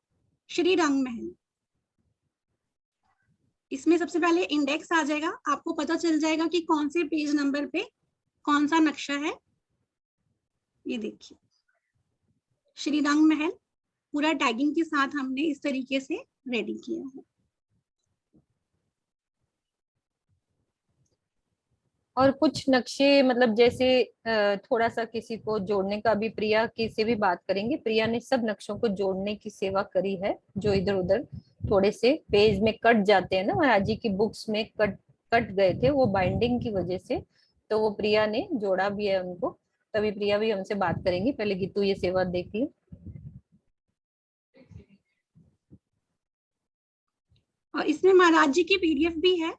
श्री रंग महल, इसमें सबसे पहले इंडेक्स आ जाएगा, आपको पता चल जाएगा कि कौन से पेज नंबर पे कौन सा नक्शा है। ये देखिए श्री रंग महल पूरा टैगिंग के साथ हमने इस तरीके से रेडी किया है। और कुछ नक्शे मतलब जैसे थोड़ा सा किसी को जोड़ने का, अभी प्रिया की से भी बात करेंगे। प्रिया ने सब नक्शों को जोड़ने की सेवा करी है, जो इधर उधर थोड़े से पेज में कट जाते हैं ना, महाराज जी की बुक्स में कट गए थे वो बाइंडिंग की वजह से, तो वो प्रिया ने जोड़ा भी है उनको। तभी प्रिया भी हमसे बात करेंगी। पहले गीतू ये सेवा देखिए। और इसमें महाराज जी की पीडीएफ भी है।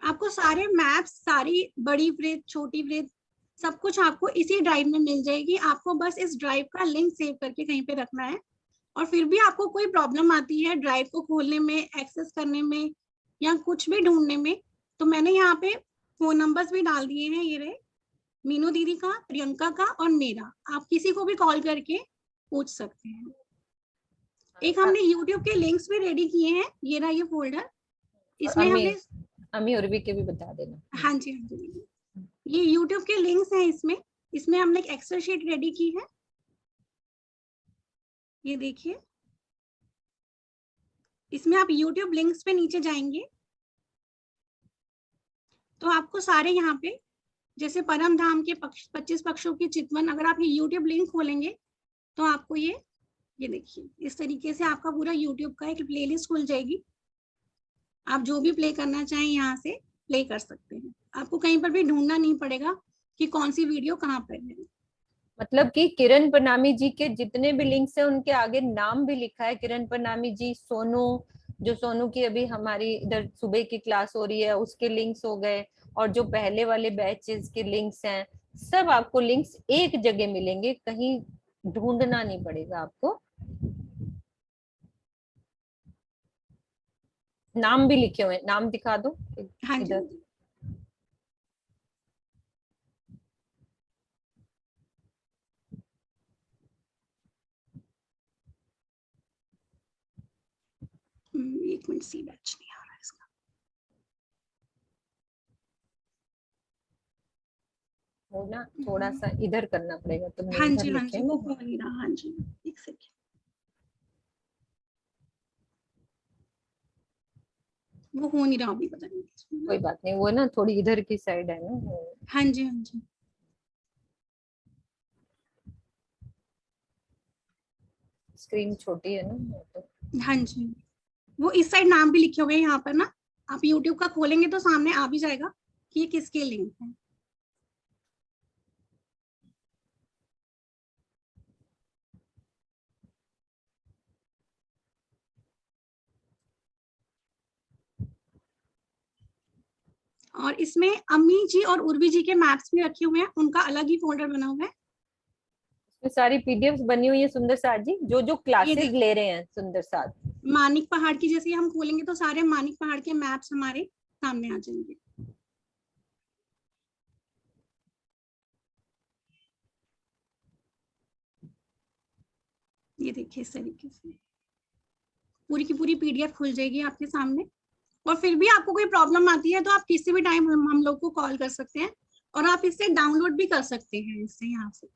आपको सारे मैप्स, सारी बड़ी वृत्त, छोटी वृत्त, सब कुछ आपको इसी ड्राइव में मिल जाएगी। आपको बस इस ड्राइव का लिंक सेव करके कहीं पे रखना है। और फिर भी आपको कोई प्रॉब्लम आती है ड्राइव को खोलने में, एक्सेस करने में या कुछ भी ढूंढने में, तो मैंने यहाँ पे फोन नंबर्स भी डाल दिए हैं। ये रहे मीनू दीदी का, प्रियंका का और मेरा। आप किसी को भी कॉल करके पूछ सकते हैं। एक हमने यूट्यूब के लिंक्स भी रेडी किए हैं। ये रहा ये फोल्डर, इसमें हमने अमी और भी के भी बता देना। हाँ जी, हाँ जी, ये यूट्यूब के लिंक्स हैं। इसमें हमने एक एक्सेल शीट रेडी की है। ये देखिए इसमें आप यूट्यूब लिंक्स पे नीचे जाएंगे तो आपको सारे यहाँ पे जैसे परम धाम के 25 पक्षों की चितवन, अगर आप ये यूट्यूब लिंक खोलेंगे तो आपको ये देखिए इस तरीके से आपका पूरा यूट्यूब का एक प्लेलिस्ट खुल जाएगी। आप जो भी प्ले करना चाहें यहाँ से प्ले कर सकते हैं। आपको कहीं पर भी ढूंढना नहीं पड़ेगा कि कौन सी वीडियो कहाँ पर है। मतलब कि किरण प्रणामी जी के जितने भी लिंक्स हैं उनके आगे नाम भी लिखा है। किरण प्रणामी जी, सोनू, जो सोनू की अभी हमारी इधर सुबह की क्लास हो रही है उसके लिंक्स हो गए, और जो पहले वाले बैचेस के लिंक्स हैं, सब आपको लिंक्स एक जगह मिलेंगे, कहीं ढूंढना नहीं पड़ेगा आपको। नाम भी लिखे हुए, नाम दिखा दो हाँ इधर। एक मिनट, सी बैच नहीं आ रहा है इसका। वो ना थोड़ा सा इधर करना पड़ेगा। तो हाँ जी, हाँ जी, वो हो नहीं रहा। हाँ जी, एक सेकेंड, वो हो नहीं रहा अभी, पता नहीं। कोई बात नहीं, वो ना थोड़ी इधर की साइड है ना। हाँ जी, हाँ जी, स्क्रीन छोटी है ना तो। हाँ जी, वो इस साइड नाम भी लिखे हुए हैं यहाँ पर ना। आप YouTube का खोलेंगे तो सामने आ भी जाएगा कि ये किसके लिंक है। और इसमें अम्मी जी और उर्वी जी के मैप्स भी रखे हुए हैं, उनका अलग ही फोल्डर बना हुआ है। इसमें सारी पीडीएफ बनी हुई है सुंदर साथ जी, जो जो क्लासेस देखिए। ले रहे हैं सुंदर साथ। मानिक पहाड़ की जैसे हम खोलेंगे तो सारे मानिक पहाड़ के मैप्स हमारे सामने आ जाएंगे। ये देखिए इस तरीके से पूरी की पूरी पीडीएफ खुल जाएगी आपके सामने। और फिर भी आपको कोई प्रॉब्लम आती है तो आप किसी भी टाइम हम लोग को कॉल कर सकते हैं, और आप इससे डाउनलोड भी कर सकते हैं इससे यहाँ से।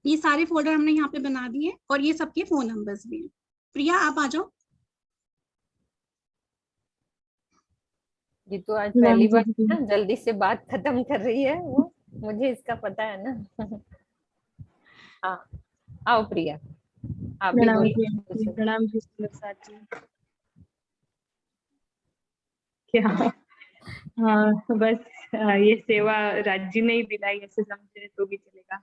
ये सारे फोल्डर हमने यहाँ पे बना दिए और ये सबके फोन नंबर्स भी हैं। प्रिया आप आ जाओ। ये तो आज पहली बार ना जल्दी से बात खत्म कर रही है वो, मुझे इसका पता है ना। हाँ आओ प्रिया, आप भी बोलो। प्रणाम जी सुंदर जी। क्या? हाँ बस ये सेवा राज्य ने ही दिलाई, ऐसे समझे तो भी चलेगा।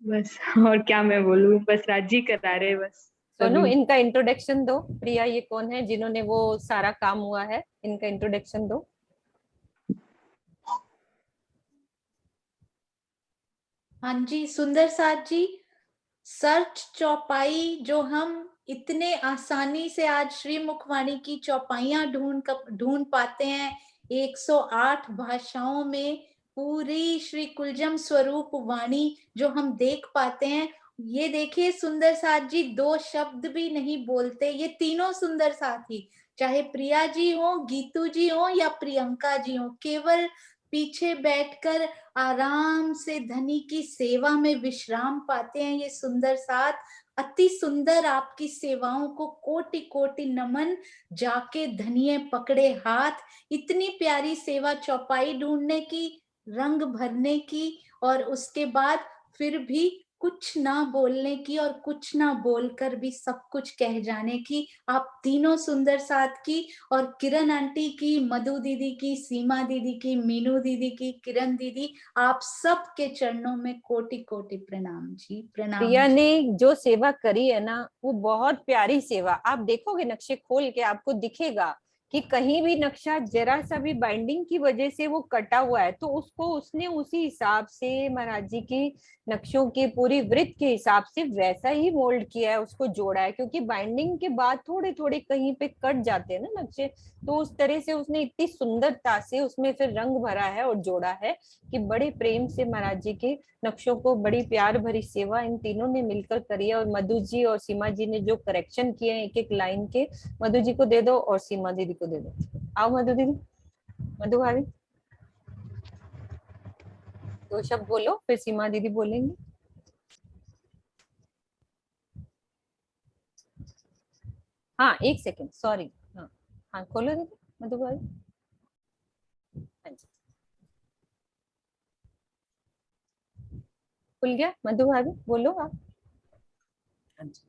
बस और क्या मैं बोलूं, बस राज्य करा रहे बस। सोनू इनका इंट्रोडक्शन दो। प्रिया ये कौन है जिन्होंने वो सारा काम हुआ है, इनका इंट्रोडक्शन दो। हाँ जी सुंदर साथ जी, सर्च चौपाई जो हम इतने आसानी से आज श्री मुखवाणी की चौपाइयां ढूंढ पाते हैं 108 भाषाओं में, पूरी श्री कुलजम स्वरूप वाणी जो हम देख पाते हैं। ये देखिए सुंदर साथ जी, दो शब्द भी नहीं बोलते, ये तीनों सुंदर साथी, चाहे प्रिया जी हो, गीतू जी हो या प्रियंका जी हो, केवल पीछे बैठकर आराम से धनी की सेवा में विश्राम पाते हैं। ये सुंदर साथ, अति सुंदर आपकी सेवाओं को कोटि कोटि नमन। जाके धनिये पकड़े हाथ, इतनी प्यारी सेवा चौपाई ढूंढने की, रंग भरने की, और उसके बाद फिर भी कुछ ना बोलने की और कुछ ना बोलकर भी सब कुछ कह जाने की। आप तीनों सुंदर साथ की, और किरण आंटी की, मधु दीदी की, सीमा दीदी की, मीनू दीदी की, किरण दीदी, आप सब के चरणों में कोटि कोटि प्रणाम जी, प्रणाम। प्रिया ने जो सेवा करी है ना, वो बहुत प्यारी सेवा। आप देखोगे नक्शे खोल के आपको दिखेगा कि कहीं भी नक्शा जरा सा भी बाइंडिंग की वजह से वो कटा हुआ है तो उसको उसने उसी हिसाब से महाराज जी की नक्शों के पूरी वृत्त के हिसाब से वैसा ही मोल्ड किया है, उसको जोड़ा है। क्योंकि बाइंडिंग के बाद थोड़े थोड़े कहीं पे कट जाते हैं ना नक्शे, तो उस तरह से उसने इतनी सुंदरता से उसमें फिर रंग भरा है और जोड़ा है कि बड़े प्रेम से महाराज जी के नक्शों को, बड़ी प्यार भरी सेवा इन तीनों ने मिलकर करी है। और मधु जी और सीमा जी ने जो करेक्शन किए हैं एक एक लाइन के, मधु जी को दे दो और सीमा दीदी को दे दो। आओ मधु दीदी, मधु भाभी दो शब्द बोलो, फिर सीमा दीदी बोलेंगे। हाँ एक सेकेंड, सॉरी। हाँ हाँ खोलो दीदी, मधु भाभी। हाँ जी खुल गया, मधु भाभी बोलो आप। हाँ जी,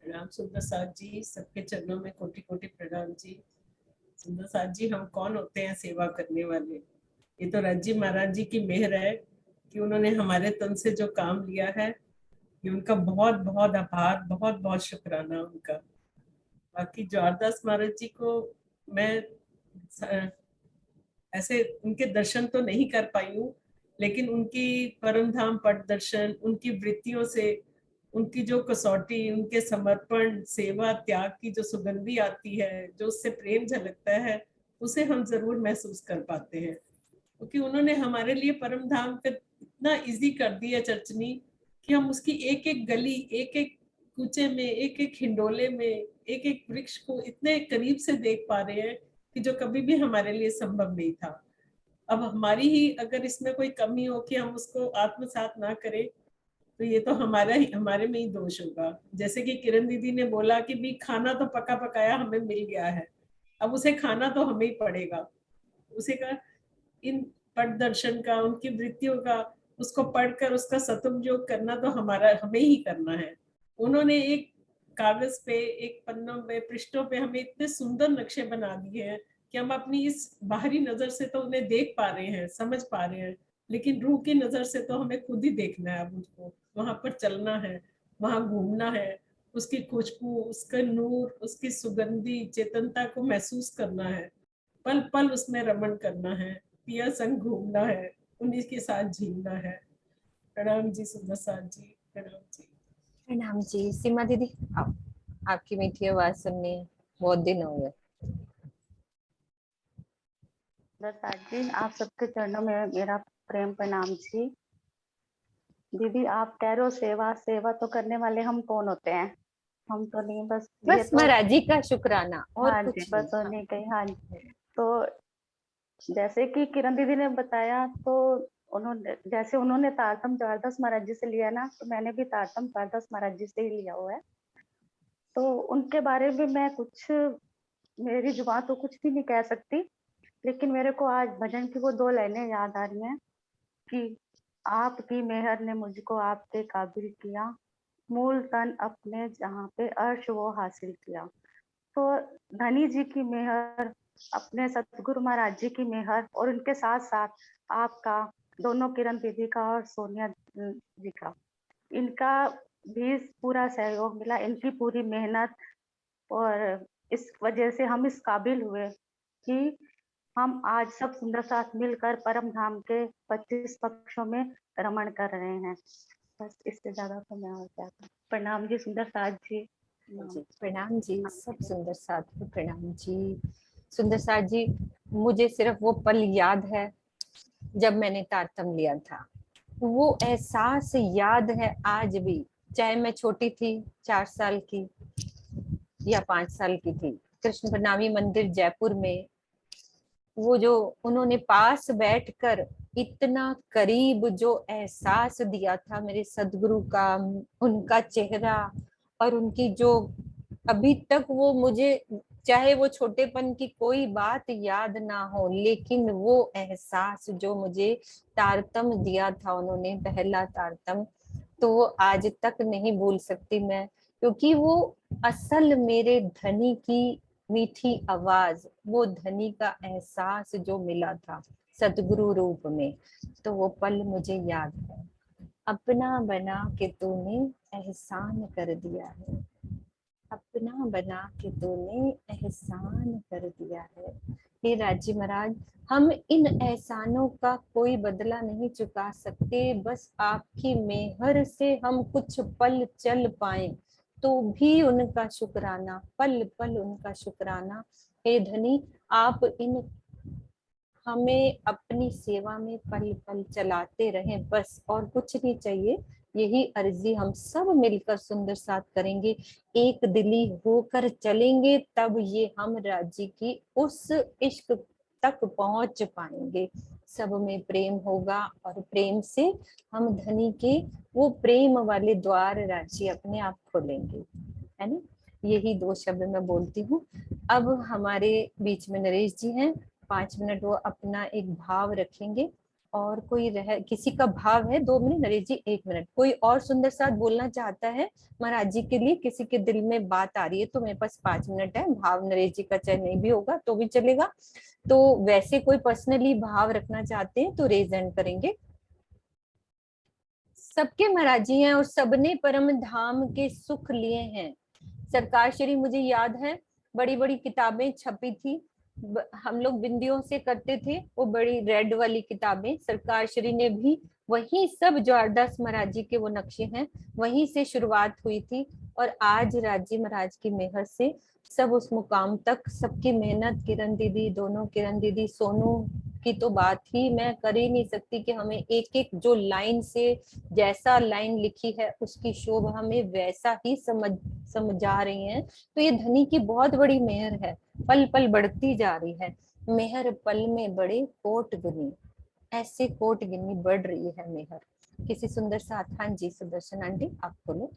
प्रणाम सुंदर साथ जी, सबके चरणों में कोटि कोटि प्रणाम जी। सुंदर साथ जी, हम कौन होते हैं सेवा करने वाले? ये तो राज्य महाराज जी की मेहर है कि उन्होंने हमारे तन से जो काम लिया है, ये उनका बहुत बहुत आभार, बहुत बहुत शुक्राना उनका। बाकी ज्वारदास महाराज जी को मैं ऐसे उनके दर्शन तो नहीं कर पाई हूँ, लेकिन उनकी परम धाम पट दर्शन, उनकी वृत्तियों से, उनकी जो कसौटी, उनके समर्पण, सेवा, त्याग की जो सुगंधी आती है, जो उससे प्रेम झलकता है, उसे हम जरूर महसूस कर पाते हैं। क्योंकि उन्होंने हमारे लिए परम धाम का इतना इजी कर दिया चर्चनी कि हम उसकी एक एक गली, एक एक कूचे में, एक एक हिंडोले में, एक एक वृक्ष को इतने करीब से देख पा रहे हैं कि जो कभी भी हमारे लिए संभव नहीं था। अब हमारी ही अगर इसमें कोई कमी हो कि हम उसको आत्मसात ना करें, तो ये तो हमारे में ही दोष होगा। जैसे कि किरण दीदी ने बोला कि भी खाना तो पका पकाया हमें मिल गया है, अब उसे खाना तो हमें ही पड़ेगा। उसे का इन पट दर्शन का, उनकी वृत्तियों का, उसको पढ़कर उसका सदुपयोग करना तो हमें ही करना है। उन्होंने एक कागज पे, एक पन्नों पे, पृष्ठों पे हमें इतने सुंदर नक्शे बना दिए हैं कि हम अपनी इस बाहरी नजर से तो उन्हें देख पा रहे हैं, समझ पा रहे हैं, लेकिन रूह की नजर से तो हमें खुद ही देखना है, अब उसको वहां पर चलना है, वहां घूमना है, उसकी खुशबू, उसका नूर, उसकी सुगंधी चेतनता को महसूस करना है, पल पल उसमें रमण करना है, पिया संग घूमना है, उन्हीं के साथ झीलना है। प्रणाम जी सुंदर साथ जी, प्रणाम जी। प्रणाम जी। सीमा दीदी आओ, आपकी मीठी आवाज सुनने बहुत दिन हो गए। जी, आप सबके चरणों में मेरा प्रेम प्रणाम जी। दीदी आप कह रहे हो सेवा, सेवा तो करने वाले हम कौन होते हैं? हम तो नहीं, बस ये बस तो महाराज जी का शुक्राना और हाँ कुछ जी, नहीं। बस होने के हाँ जी। तो जैसे कि किरण दीदी ने बताया, तो उन्होंने तारतम द्वारदास महाराज जी से लिया ना, तो मैंने भी तारतम द्वारदास महाराज जी से ही लिया हुआ है। तो उनके बारे में मैं कुछ, मेरी जुबान तो कुछ भी नहीं कह सकती, लेकिन मेरे को आज भजन की वो 2 लाइनें याद आ रही हैं कि आपकी मेहर ने मुझको आपके काबिल किया, मूल तन अपने जहाँ पे अर्श वो हासिल किया। तो धनी जी की मेहर, अपने सतगुरु महाराज जी की मेहर, और उनके साथ साथ आपका, दोनों किरण दीदी का और सोनिया जी का, इनका भी पूरा सहयोग मिला, इनकी पूरी मेहनत, और इस वजह से हम इस काबिल हुए कि हम आज सब सुंदर साथ मिलकर परम धाम के 25 पक्षों में रमण कर रहे हैं। बस इससे ज्यादा तो मैं और क्या करूं। प्रणाम जी सुंदर साथ जी। जी प्रणाम जी, सब सुंदर साथ को प्रणाम जी। सुंदर साथ जी, मुझे सिर्फ वो पल याद है जब मैंने तारतम लिया था, वो एहसास याद है आज भी, चाहे मैं छोटी थी, 4 साल की या 5 साल की थी। कृष्ण प्रणामी मंदिर जयपुर में वो जो उन्होंने पास बैठकर इतना करीब जो एहसास दिया था मेरे सदगुरु का, उनका चेहरा और उनकी जो, अभी तक वो मुझे, चाहे वो छोटेपन की कोई बात याद ना हो, लेकिन वो एहसास जो मुझे तारतम दिया था उन्होंने, पहला तारतम, तो वो आज तक नहीं भूल सकती मैं, क्योंकि वो असल मेरे धनी की मीठी आवाज, वो धनी का एहसास जो मिला था सतगुरु रूप में, तो वो पल मुझे याद है। अपना बना के तूने एहसान कर दिया है, अपना बना के तूने एहसान कर दिया है। हे राजी महाराज, हम इन एहसानों का कोई बदला नहीं चुका सकते, बस आपकी मेहर से हम कुछ पल चल पाए तो भी उनका शुक्राना, पल पल उनका शुक्राना। हे धनी, आप इन हमें अपनी सेवा में पल पल चलाते रहें, बस और कुछ नहीं चाहिए। यही अर्जी हम सब मिलकर सुंदर साथ करेंगे, एक दिली होकर चलेंगे, तब ये हम राज्य की उस इश्क तक पहुंच पाएंगे। सब में प्रेम होगा और प्रेम से हम धनी के वो प्रेम वाले द्वार राज्य अपने आप खोलेंगे, है ना। यही 2 शब्द मैं बोलती हूँ। अब हमारे बीच में नरेश जी हैं, 5 मिनट वो अपना एक भाव रखेंगे, और कोई किसी का भाव है 2 मिनट, नरेश जी 1 मिनट, कोई और सुंदर साथ बोलना चाहता है महाराज जी के लिए, किसी के दिल में बात आ रही है, तो मेरे पास 5 मिनट है। भाव नरेश जी का चाहे नहीं भी होगा तो भी चलेगा, तो वैसे कोई पर्सनली भाव रखना चाहते हैं तो रेज हैंड करेंगे। सबके महाराज जी हैं और सबने परम धाम के सुख लिए हैं। सरकार श्री, मुझे याद है बड़ी बड़ी किताबें छपी थी, हम लोग बिंदियों से करते थे, वो बड़ी रेड वाली किताबें, सरकार श्री ने भी वही सब, जो अरदास महाराज जी के वो नक्शे हैं, वहीं से शुरुआत हुई थी, और आज राजी महाराज की मेहर से सब उस मुकाम तक, सबकी मेहनत, किरण दीदी, दोनों किरण दीदी, सोनू की तो बात ही मैं कर ही नहीं सकती, कि हमें एक एक जो लाइन से, जैसा लाइन लिखी है उसकी शोभा हमें वैसा ही समझा रही हैं। तो ये धनी की बहुत बड़ी मेहर है, पल पल बढ़ती जा रही है। मेहर पल में बड़े कोट गिनी, ऐसे कोट गिनी बढ़ रही है मेहर। किसी सुंदर साथ, हाँ जी सुदर्शन आंटी आप बोलो।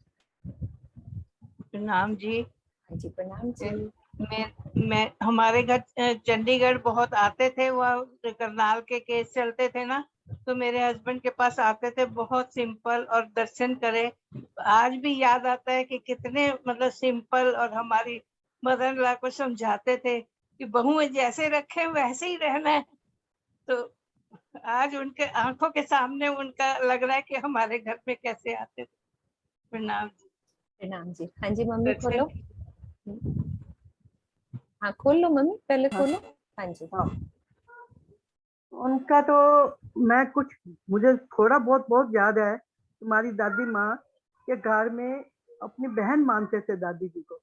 प्रणाम जी। हाँ जी प्रणाम जी। मैं हमारे घर चंडीगढ़ बहुत आते थे, वह करनाल के केस चलते थे ना, तो मेरे हस्बैंड के पास आते थे, बहुत सिंपल, और दर्शन करे। आज भी याद आता है कि कितने मतलब सिंपल, और हमारी मदर इन लॉ को समझाते थे कि बहू जैसे रखे वैसे ही रहना है। तो आज उनके आंखों के सामने उनका लग रहा है कि हमारे घर में कैसे आते थे। प्रणाम जी। प्रणाम जी। हाँ जी मम्मी दर्शन खोलो। हाँ खोल लो मम्मी, पहले हाँ। खोलो। हाँ जी। हाँ। उनका तो मैं कुछ मुझे थोड़ा बहुत याद है। तुम्हारी दादी माँ के घर में अपनी बहन मानते थे दादी जी को,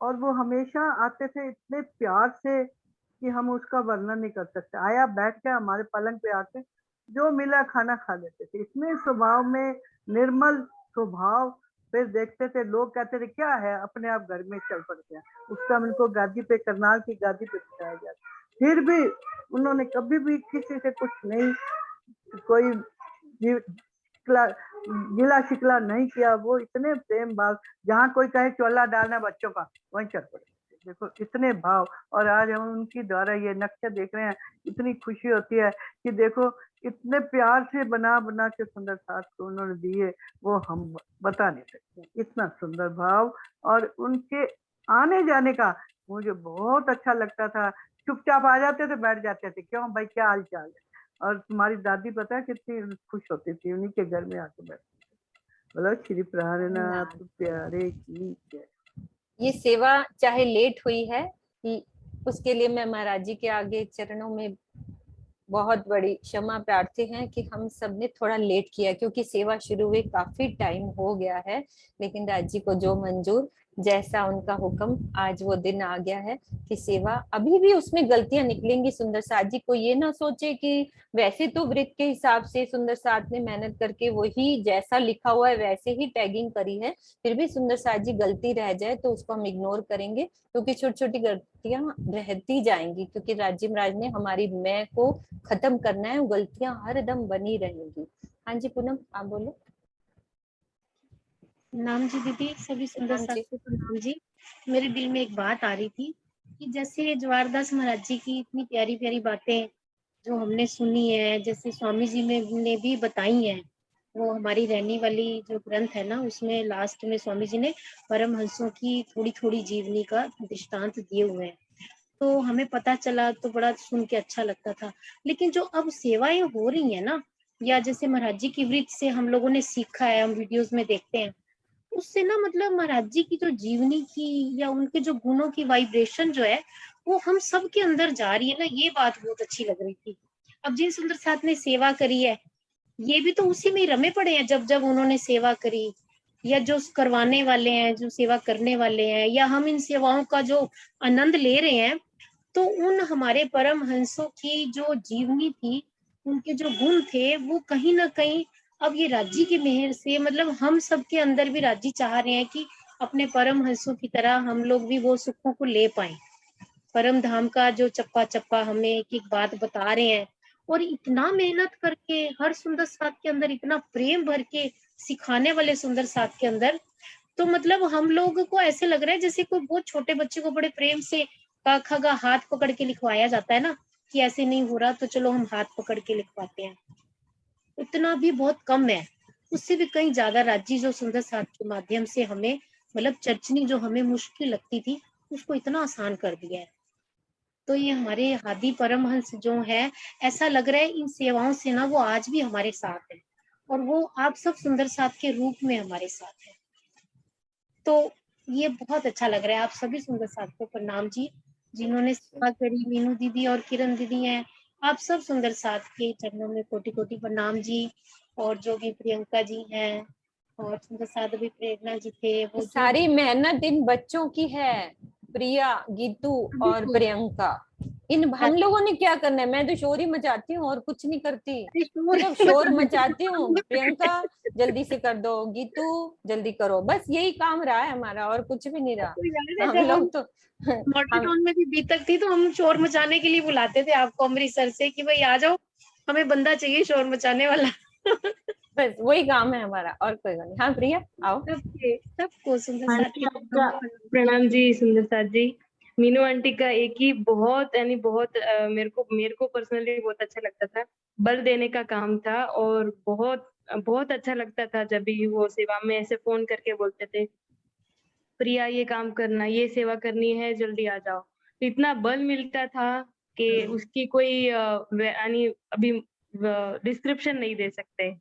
और वो हमेशा आते थे इतने प्यार से कि हम उसका वर्णन नहीं कर सकते। आया बैठ के हमारे पलंग पे आके जो मिला खाना खा लेते थे, इतने स्वभाव में निर्मल स्वभाव। फिर देखते थे लोग कहते थे क्या है, अपने आप घर में चल पड़ते हैं। उस टाइम उनको गादी पे, करनाल की गादी पे बिठाया गया, फिर भी उन्होंने कभी भी किसी से कुछ नहीं, कोई गिला शिकला नहीं किया। वो इतने प्रेम भाव, जहाँ कोई कहे चोला डालना बच्चों का, वहीं चल पड़े। देखो इतने भाव। और आज हम उनकी द्वारा ये नक्शा देख रहे हैं, इतनी खुशी होती है कि देखो इतने प्यार से बना बना के सुंदर साथ को उन्होंने दिए, वो हम बता नहीं सकते। इतना सुंदर भाव। और उनके आने जाने का मुझे बहुत अच्छा लगता था। चुपचाप आ जाते थे, बैठ जाते थे, क्यों भाई क्या हाल चाल है। और तुम्हारी दादी पता है कितनी खुश होती थी उन्हीं के घर में आके बैठती थी। बोलो श्री प्राणनाथ प्यारे की जय। ये सेवा चाहे लेट हुई है, उसके लिए मैं महाराज जी के आगे चरणों में बहुत बड़ी क्षमा प्रार्थी हैं कि हम सब ने थोड़ा लेट किया, क्योंकि सेवा शुरू हुए काफी टाइम हो गया है। लेकिन राज जी को जो मंजूर, जैसा उनका हुक्म, आज वो दिन आ गया है कि सेवा अभी भी उसमें गलतियां निकलेंगी। सुंदर साथ जी को ये ना सोचे कि वैसे तो व्रत के हिसाब से सुंदर साथ ने मेहनत करके वही जैसा लिखा हुआ है वैसे ही टैगिंग करी है, फिर भी सुंदर साथ जी गलती रह जाए तो उसको हम इग्नोर करेंगे, क्योंकि छोटी छोटी गलतियां रहती जाएंगी। क्योंकि राजीव महाराज ने हमारी मैं को खत्म करना है, वो गलतियां हर दम बनी रहेंगी। हाँ जी पूनम आप बोलो। नाम जी दीदी, सभी सुंदर प्रणाम जी। साथियों को नाम जी। मेरे दिल में एक बात आ रही थी कि जैसे जवाहरदास महाराज जी की इतनी प्यारी प्यारी बातें जो हमने सुनी है, जैसे स्वामी जी ने भी बताई हैं, वो हमारी रहने वाली जो ग्रंथ है ना, उसमें लास्ट में स्वामी जी ने परमहंसों की थोड़ी थोड़ी जीवनी का दृष्टांत दिए हुए हैं, तो हमें पता चला तो बड़ा सुन के अच्छा लगता था। लेकिन जो अब सेवाएं हो रही है ना, या जैसे महाराज जी की वृत्ति से हम लोगों ने सीखा है, हम वीडियोस में देखते हैं, उससे ना मतलब महाराज जी की जो जीवनी की या उनके जो गुणों की वाइब्रेशन जो है वो हम सब के अंदर जा रही है ना, ये बात बहुत अच्छी लग रही थी। अब जिन सुंदर साथ ने सेवा करी है, ये भी तो उसी में रमे पड़े हैं जब जब उन्होंने सेवा करी, या जो करवाने वाले हैं, जो सेवा करने वाले हैं, या हम इन सेवाओं का जो आनंद ले रहे हैं, तो उन हमारे परम हंसों की जो जीवनी थी, उनके जो गुण थे, वो कहीं ना कहीं अब ये राज्य की मेहर से मतलब हम सबके अंदर भी राज्य चाह रहे हैं कि अपने परम हंसों की तरह हम लोग भी वो सुखों को ले पाए। परम धाम का जो चप्पा चप्पा हमें एक एक बात बता रहे हैं, और इतना मेहनत करके हर सुंदर साथ के अंदर इतना प्रेम भर के सिखाने वाले सुंदर साथ के अंदर, तो मतलब हम लोग को ऐसे लग रहा है जैसे कोई बहुत छोटे बच्चे को बड़े प्रेम से का खा गा हाथ पकड़ के लिखवाया जाता है ना, कि ऐसे नहीं हो रहा तो चलो हम हाथ पकड़ के लिखवाते हैं। उतना भी बहुत कम है, उससे भी कहीं ज्यादा राज्य जो सुंदर साथ के माध्यम से हमें मतलब चर्चनी जो हमें मुश्किल लगती थी उसको इतना आसान कर दिया है। तो ये हमारे हादी परमहंस जो है, ऐसा लग रहा है इन सेवाओं से ना वो आज भी हमारे साथ है, और वो आप सब सुंदर साथ के रूप में हमारे साथ है। तो ये बहुत अच्छा लग रहा है। आप सभी सुंदर साथ को प्रणाम जी, जिन्होंने सेवा करी, मीनू दीदी और किरण दीदी हैं, आप सब सुंदर साथ के चरणों में कोटि कोटि प्रणाम जी। और जो भी प्रियंका जी हैं और सुंदर साथ भी प्रेरणा जी थे, वो जो सारी मेहनत इन बच्चों की है, प्रिया, गीतू और प्रियंका। हम लोगों ने क्या करना है, मैं तो शोर ही मचाती हूँ और कुछ नहीं करती, सिर्फ शोर मचाती हूँ। प्रियंका जल्दी से कर दो, गीतू जल्दी करो, बस यही काम रहा है हमारा, और कुछ भी नहीं रहा। तो हम लोग तो मॉडल टाउन में भी बीतक थी तो हम शोर मचाने के लिए बुलाते थे आपको अमृतसर से कि भाई आ जाओ, हमें बंदा चाहिए शोर मचाने वाला। बस वही काम है हमारा, और कोई नहीं। हाँ प्रिया आओ। सबको सुंदर हाँ साथ जी, प्रणाम जी सुंदर साथ जी। मीनू आंटी का एक ही बहुत यानी बहुत मेरे को पर्सनली बहुत अच्छा लगता था, बल देने का काम था। और बहुत बहुत अच्छा लगता था जब भी वो सेवा में ऐसे फोन करके बोलते थे प्रिया ये काम करना, ये सेवा करनी है, जल्दी आ जाओ। तो इतना बल मिलता था कि उसकी कोई यानी अभी डिस्क्रिप्शन नहीं दे सकते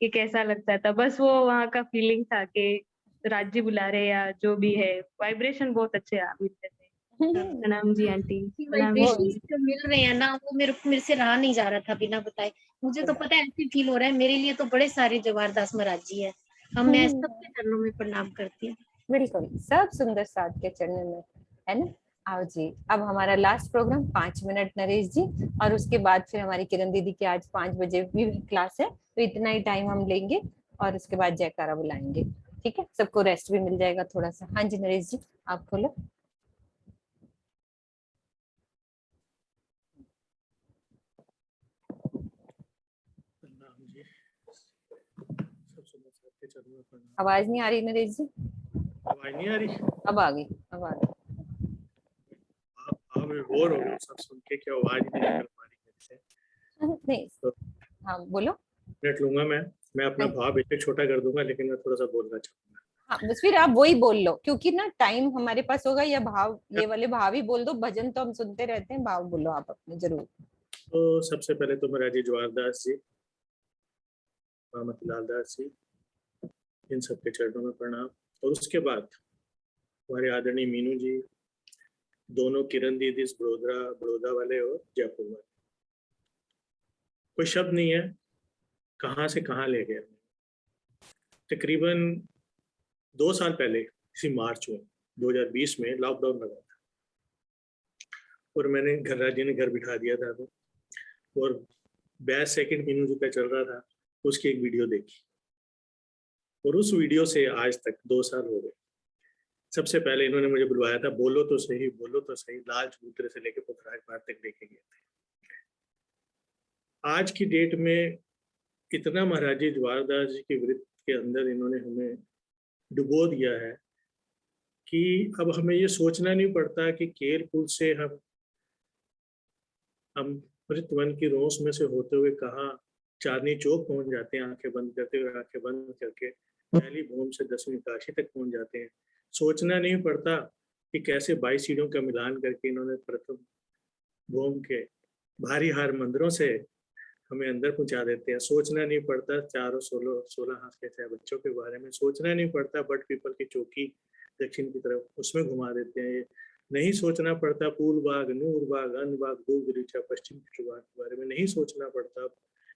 कि कैसा लगता था। बस वो वहाँ का फीलिंग था कि राज्य बुला रहे या जो भी है, वाइब्रेशन बहुत अच्छे मिलते थे। प्रणाम जी आंटी। प्रणाम वाइब्रेशन जी। जो मिल रहे हैं ना, वो मेरे से रहा नहीं जा रहा था बिना बताए। मुझे तो पता है ऐसे फील हो रहा है, मेरे लिए तो बड़े सारे जवारदास महाराज जी है। हम मैं सबके चरणों में प्रणाम करती हूँ। बिल्कुल, सब सुंदर साथ के चरणों में, है ना। आओ जी, अब हमारा लास्ट प्रोग्राम 5 मिनट नरेश जी, और उसके बाद फिर हमारी किरण दीदी की आज 5 बजे भी क्लास है, तो इतना ही टाइम हम लेंगे और उसके बाद जयकारा बुलाएंगे। ठीक है, सबको रेस्ट भी मिल जाएगा थोड़ा सा। हाँ जी नरेश जी, आप खोलो। आवाज नहीं आ रही नरेश जी? आवाज नहीं आ रही? अब आ गई, अब आ गई। मैं बोर हो गया सब सुन के, क्या आवाज नहीं निकल पा रही मेरे से। नहीं, हाँ बोलो। मिनट लूंगा मैं अपना भाव एक छोटा कर दूंगा, लेकिन मैं थोड़ा सा बोलना चाहूंगा। हाँ बस फिर आप वही बोल लो, क्योंकि ना टाइम हमारे पास होगा, या भाव, ये वाले भाव ही बोल दो। भजन तो हम सुनते रहते हैं, भाव बोलो आप अपने जरूर। तो सबसे पहले तो महाराज जी जवाहरदास जी, मोतीलाल दास जी, इन सबके चरणों में प्रणाम। और उसके बाद हमारे आदरणीय मीनू जी, दोनों किरण दीदी बड़ौदा वाले और जयपुर वाले, कोई शब्द नहीं है कहाँ से कहाँ ले गए। तकरीबन 2 साल पहले इसी मार्च में 2020 में लॉकडाउन लगा था, और मैंने घरराज जी ने घर बिठा दिया था, तो और 22 सेकंड मीनू जी का चल रहा था, उसकी एक वीडियो देखी, और उस वीडियो से आज तक 2 साल हो गए। सबसे पहले इन्होंने मुझे बुलवाया था, बोलो तो सही, बोलो तो सही, लाल चबूतरे से लेके पुखराज पार तक लेके गए थे। आज की डेट में इतना महाराज जी जवाहरदास जी की वृत्ति के अंदर इन्होंने हमें डुबो दिया है कि अब हमें ये सोचना नहीं पड़ता कि केल पुल से हम अमृत वन की रोस में से होते हुए कहाँ चांदनी चौक पहुंच जाते हैं, आंखें बंद करते हुए, आंखें बंद करके पहली भूम से 10वीं काशी तक पहुंच जाते हैं। सोचना नहीं पड़ता कि कैसे 22 सीढ़ियों का मिलान करके इन्होंने प्रथम भूम के भारी हार मंदिरों से हमें अंदर पहुंचा देते हैं। सोचना नहीं पड़ता 4 और 16 हाथ के 6 बच्चों के बारे में, सोचना नहीं पड़ता बट पीपल की चौकी दक्षिण की तरफ उसमें घुमा देते हैं। ये नहीं सोचना पड़ता पूर्व बाग, नूर बाग, अन बाग, दूध रीचा, पश्चिम बाग के बारे में। नहीं सोचना पड़ता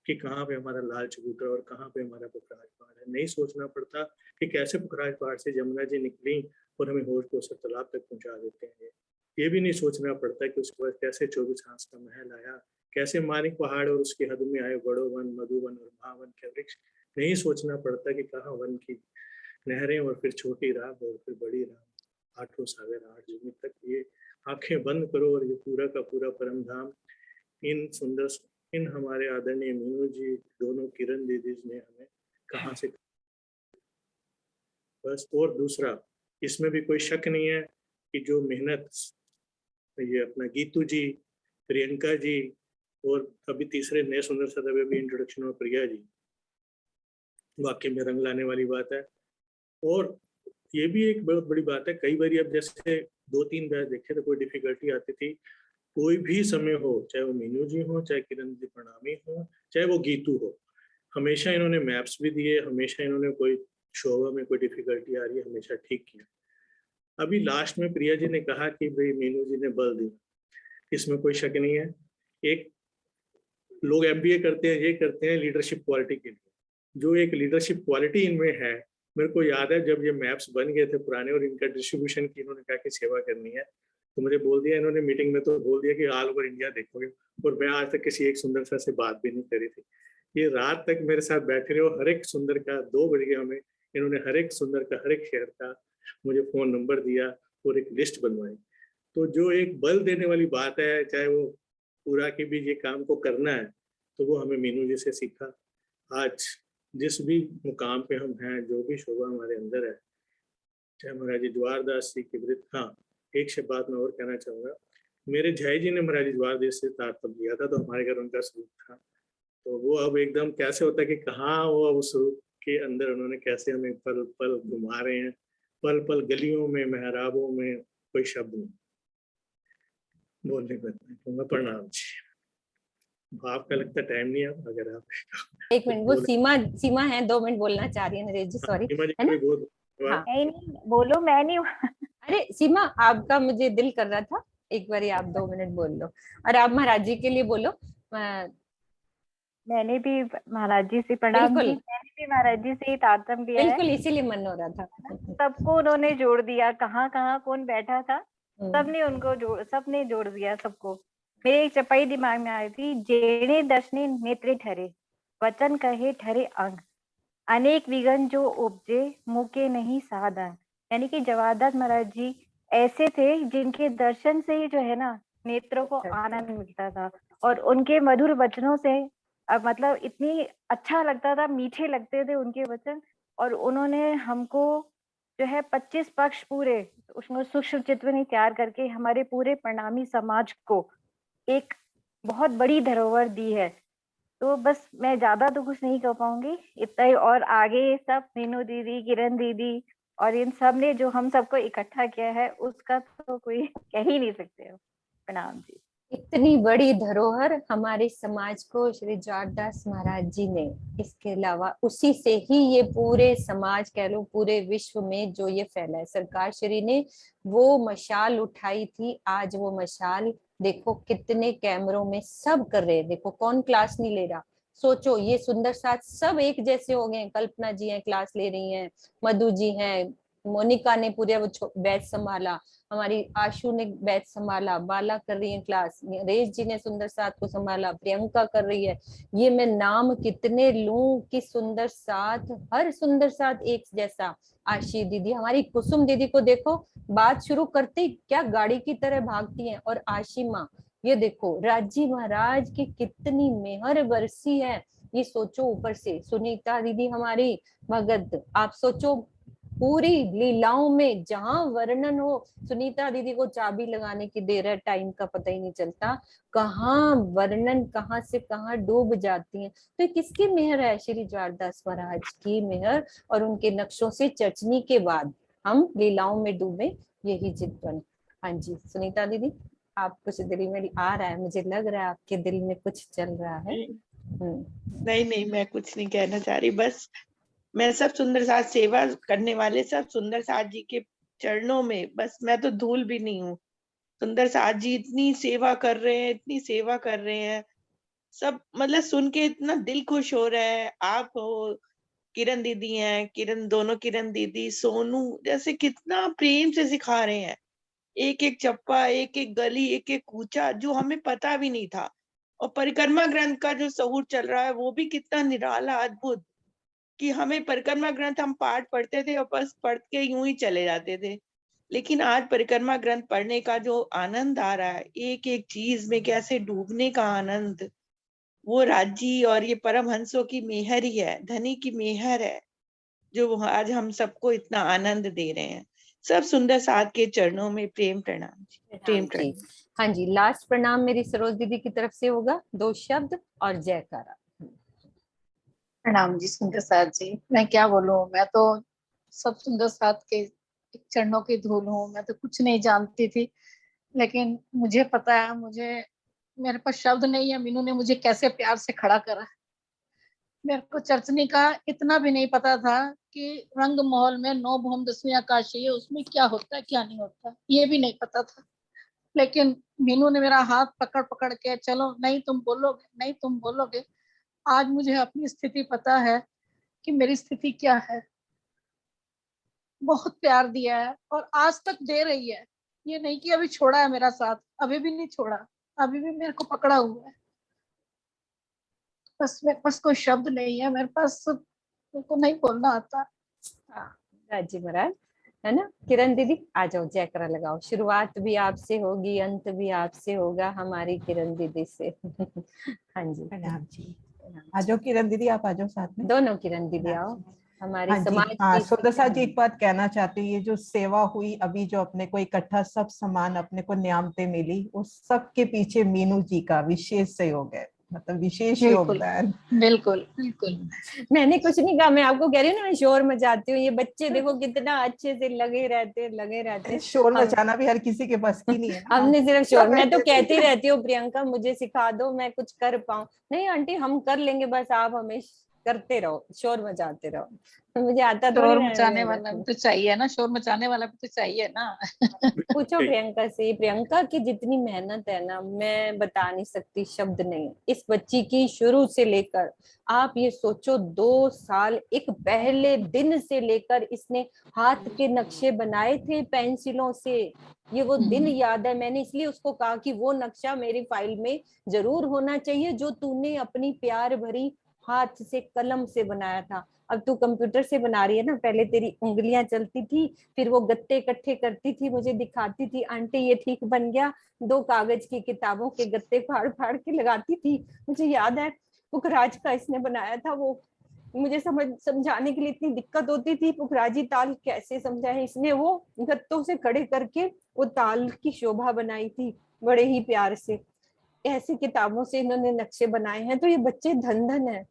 कि कहाँ पे हमारा लाल चबूतरा और कहाँ पे हमारा पुखराज पहाड़ है। नहीं सोचना पड़ता कि कैसे पुखराज पहाड़ से जमुना जी निकली और हमें होश कोसर तालाब तक पहुंचा देते हैं। ये भी नहीं सोचना पड़ता कि उसके बाद कैसे 24 हांस का महल आया, कैसे मानिक पहाड़ और उसकी हद में आए बड़ो वन, मधुवन और महावन के वृक्ष। नहीं सोचना पड़ता कि कहाँ वन की नहरें और फिर छोटी राह और फिर बड़ी राह, 8 सागर 8 जमीन तक। ये आंखें बंद करो और ये पूरा का पूरा परम धाम इन हमारे आदरणीय मीनू जी, दोनों किरण दीदी ने हमें कहाँ से। बस, और दूसरा इसमें भी कोई शक नहीं है कि जो मेहनत ये अपना गीतू जी, प्रियंका जी, और अभी तीसरे नए सुंदर सदव्य भी इंट्रोडक्शन और प्रिया जी, वाकई में रंग लाने वाली बात है। और ये भी एक बहुत बड़ी बात है, कई बार अब जैसे 2-3 बार देखे तो कोई डिफिकल्टी आती थी, कोई भी समय हो, चाहे वो मीनू जी हो, चाहे किरण जी प्रणामी हो, चाहे वो गीतू हो, हमेशा इन्होंने मैप्स भी दिए, हमेशा इन्होंने कोई शोभा में कोई डिफिकल्टी आ रही है हमेशा ठीक किया। अभी लास्ट में प्रिया जी ने कहा कि भाई मीनू जी ने बल दिया, इसमें कोई शक नहीं है। एक लोग MBA करते हैं, ये करते हैं लीडरशिप क्वालिटी के लिए, जो एक लीडरशिप क्वालिटी इनमें है। मेरे को याद है जब ये मैप्स बन गए थे पुराने और इनका डिस्ट्रीब्यूशन की इन्होंने कहा कि सेवा करनी है, तो मुझे बोल दिया इन्होंने मीटिंग में, तो बोल दिया कि ऑल ओवर इंडिया देखोगे। और मैं आज तक किसी एक सुंदर सा से बात भी नहीं करी थी। ये रात तक मेरे साथ बैठे रहे, हर एक सुंदर का 2 बज गए हमें, इन्होंने हर एक सुंदर का, हर एक शहर का मुझे फ़ोन नंबर दिया और एक लिस्ट बनवाई। तो जो एक बल देने वाली बात है, चाहे वो पूरा के भी ये काम को करना है, तो वो हमें मीनू जी से सीखा। आज जिस भी मुकाम पे हम हैं, जो भी शोभा हमारे अंदर है, चाहे महाराज जी जवाहरदास जी की वृत्ति। हाँ, एक से बात मैं और कहना चाहूँगा, मेरे जय जी ने महाराज जी जवाहरदास से तारतम्य लिया था, तो हमारे घर उनका स्वरूप था, तो वो अब एकदम कैसे होता है कि कहाँ वो उस स्वरूप के अंदर उन्होंने कैसे हमें पल पल घुमा रहे हैं, पल पल गलियों में, मेहराबों में, कोई शब्द नहीं बोलने को। प्रणाम जी। भाव का लगता टाइम नहीं है, अगर आप एक मिनट, वो सीमा है, 2 मिनट बोलना चाह रही है नरेश जी, सॉरी, सीमा जी है का ना? भी बहुत धन्यवाद। हाँ नहीं नहीं बोलो, मैं नहीं अरे सीमा, आपका मुझे दिल कर रहा था, एक बार आप 2 मिनट बोल लो, और आप महाराज जी के लिए बोलो। मैंने भी महाराज जी से प्रणाम जी, बिल्कुल मैंने भी महाराज जी से ही तारतम लिया है। बिल्कुल, इसीलिए मन हो रहा था। सबको उन्होंने जोड़ दिया, कहाँ कहाँ कौन बैठा था, हम्म, सबने उनको सबने जोड़ दिया सबको। मेरे एक चपाई दिमाग में आई थी, जेणे दर्शने नेत्रे ठहरे, वचन कहे ठहरे अंग, अनेक विघन जो उपजे, मुके नहीं साधन। यानी कि जवाहरदास महाराज जी ऐसे थे जिनके दर्शन से ही जो है ना नेत्रों को आनंद मिलता था, और उनके मधुर वचनों से मतलब इतनी अच्छा लगता था, मीठे लगते थे उनके वचन। और उन्होंने हमको जो है 25 पक्ष पूरे उसमें सूक्ष्म चित्र में तैयार करके हमारे पूरे प्रणामी समाज को एक बहुत बड़ी धरोहर दी है। तो बस मैं ज्यादा तो कुछ नहीं कह पाऊंगी, इतना ही। और आगे सब मीनू दीदी, किरण दीदी और इन सब ने जो हम सबको इकट्ठा किया है, उसका तो कोई कह ही नहीं सकते हो। प्रणाम जी। इतनी बड़ी धरोहर हमारे समाज को श्री जवाहरदास महाराज जी ने, इसके अलावा उसी से ही ये पूरे समाज कह लो, पूरे विश्व में जो ये फैला है। सरकार श्री ने वो मशाल उठाई थी, आज वो मशाल देखो कितने कैमरों में सब कर रहे हैं, देखो कौन क्लास नहीं ले रहा। सोचो ये सुंदर साथ सब एक जैसे हो गए, कल्पना जी हैं क्लास ले रही हैं, मधु जी हैं, मोनिका ने पूरे वो बैच संभाला, हमारी आशु ने बैच संभाला, बाला कर रही है क्लास, नरेश जी ने सुंदर साथ को संभाला, प्रियंका कर रही है। ये मैं नाम कितने लूं कि सुंदर साथ, हर सुंदर साथ एक जैसा। आशी दीदी, हमारी कुसुम दीदी को देखो, बात शुरू करते ही क्या गाड़ी की तरह भागती हैं। और आशी माँ, ये देखो राजी महाराज की कितनी मेहर बरसी है, ये सोचो। ऊपर से सुनीता दीदी हमारी भगत, आप सोचो पूरी लीलाओं में जहां वर्णन हो, सुनीता दीदी को चाबी लगाने की देर है, टाइम का पता ही नहीं चलता, कहाँ वर्णन कहाँ से कहाँ डूब जाती हैं। तो किसकी मेहर है? श्री जवाहरदास महाराज की मेहर, और उनके नक्शों से चचनी के बाद हम लीलाओं में डूबे, यही चिंतन। हाँ जी सुनीता दीदी, आप कुछ दिल में आ रहा है, मुझे लग रहा है आपके दिल में कुछ चल रहा है। नहीं नहीं, मैं कुछ नहीं कहना चाह रही, बस मैं सब सुंदर साथ सेवा करने वाले सब सुंदर साथ जी के चरणों में, बस मैं तो धूल भी नहीं हूँ। सुंदर साथ जी इतनी सेवा कर रहे हैं, इतनी सेवा कर रहे हैं, सब मतलब सुन के इतना दिल खुश हो रहा है। आप हो, किरण दीदी हैं, दोनों किरण दीदी, सोनू जैसे कितना प्रेम से सिखा रहे हैं, एक एक चप्पा, एक एक गली, एक एक कूचा जो हमें पता भी नहीं था। और परिक्रमा ग्रंथ का जो सहूर चल रहा है वो भी कितना निराला, अद्भुत, कि हमें परिक्रमा ग्रंथ हम पाठ पढ़ते थे और बस पढ़ के यूं ही चले जाते थे, लेकिन आज परिक्रमा ग्रंथ पढ़ने का जो आनंद आ रहा है, एक एक चीज में कैसे डूबने का आनंद, वो राज्य और ये परमहंसों की मेहर ही है, धनी की मेहर है, जो आज हम सबको इतना आनंद दे रहे हैं। सब सुंदर साथ के चरणों में प्रेम प्रणाम जी, प्रेम प्रणाम। हाँ जी, लास्ट प्रणाम मेरी सरोज दीदी की तरफ से होगा, 2 शब्द और जयकारा। प्रणाम जी सुंदर साथ जी, मैं क्या बोलूं, मैं तो सब सुंदर साथ के चरणों की धूल हूँ, मैं तो कुछ नहीं जानती थी, लेकिन मुझे पता है, मेरे पास शब्द नहीं है, मीनू ने मुझे कैसे प्यार से खड़ा करा। मेरे को चर्चनी का इतना भी नहीं पता था कि रंग महल में 9 भौम 10वीं आकाशीय है, उसमें क्या होता है क्या नहीं होता, ये भी नहीं पता था। लेकिन मीनू ने मेरा हाथ पकड़ पकड़ के, चलो नहीं तुम बोलोगे, नहीं तुम बोलोगे। आज मुझे अपनी स्थिति पता है कि मेरी स्थिति क्या है। बहुत प्यार दिया है और आज तक दे रही है, ये नहीं कि अभी छोड़ा है मेरा साथ, अभी भी नहीं छोड़ा, अभी भी मेरे को पकड़ा हुआ है। बस मेरे पास कोई शब्द नहीं है, मेरे पास मेरे को नहीं बोलना आता। राजी महाराज, है ना? किरण दीदी आ जाओ, जयकारा लगाओ, शुरुआत भी आपसे होगी, अंत भी आपसे होगा, हमारी किरण दीदी से। हाँ जी प्रणाम जी, आ जाओ किरण दीदी, आप आ जाओ साथ में, दोनों किरण दीदी आओ। हमारे हाँ समाज जी, हाँ की सुंदर साथ जी एक बात कहना चाहती हूँ, ये जो सेवा हुई अभी, जो अपने को इकट्ठा सब सामान अपने को न्यामते मिली, उस सब के पीछे मीनू जी का विशेष सहयोग है। मतलब विशेष बिल्कुल योगदान। बिल्कुल बिल्कुल। मैंने कुछ नहीं कहा, मैं आपको कह रही हूँ ना, मैं शोर मचाती हूँ। ये बच्चे देखो कितना अच्छे से लगे रहते हैं। शोर मचाना भी हर किसी के बस की नहीं है ना। हमने सिर्फ शोर, मैं तो कहती रहती हूँ प्रियंका मुझे सिखा दो, मैं कुछ कर पाऊँ। नहीं आंटी हम कर लेंगे, बस आप हमें करते रहो, शोर मचाते रहो। मुझे आता थोड़ी शोर ना मचाने है। वाला भी तो चाहिए ना, शोर मचाने वाला भी तो चाहिए ना। पूछो प्रियंका से, प्रियंका की जितनी मेहनत है ना, मैं बता नहीं सकती, शब्द नहीं। इस बच्ची की शुरू से लेकर, आप ये सोचो 2 साल, एक पहले दिन से लेकर इसने हाथ के नक्शे बनाए थे पेंसिलों से। ये वो दिन याद है, मैंने इसलिए उसको कहा कि वो नक्शा मेरी फाइल में जरूर होना चाहिए जो तूने अपनी प्यार भरी हाथ से कलम से बनाया था। अब तू कंप्यूटर से बना रही है ना, पहले तेरी उंगलियां चलती थी, फिर वो गत्ते इकट्ठे करती थी, मुझे दिखाती थी, आंटी ये ठीक बन गया। 2 कागज की किताबों के गत्ते फाड़ फाड़ के लगाती थी। मुझे याद है पुखराज का इसने बनाया था वो। मुझे समझाने के लिए इतनी दिक्कत होती थी, पुखराजी ताल कैसे समझाए, इसने वो गत्तों से खड़े करके वो ताल की शोभा बनाई थी बड़े ही प्यार से। ऐसी किताबों से इन्होंने नक्शे बनाए हैं। तो ये बच्चे धन धन है,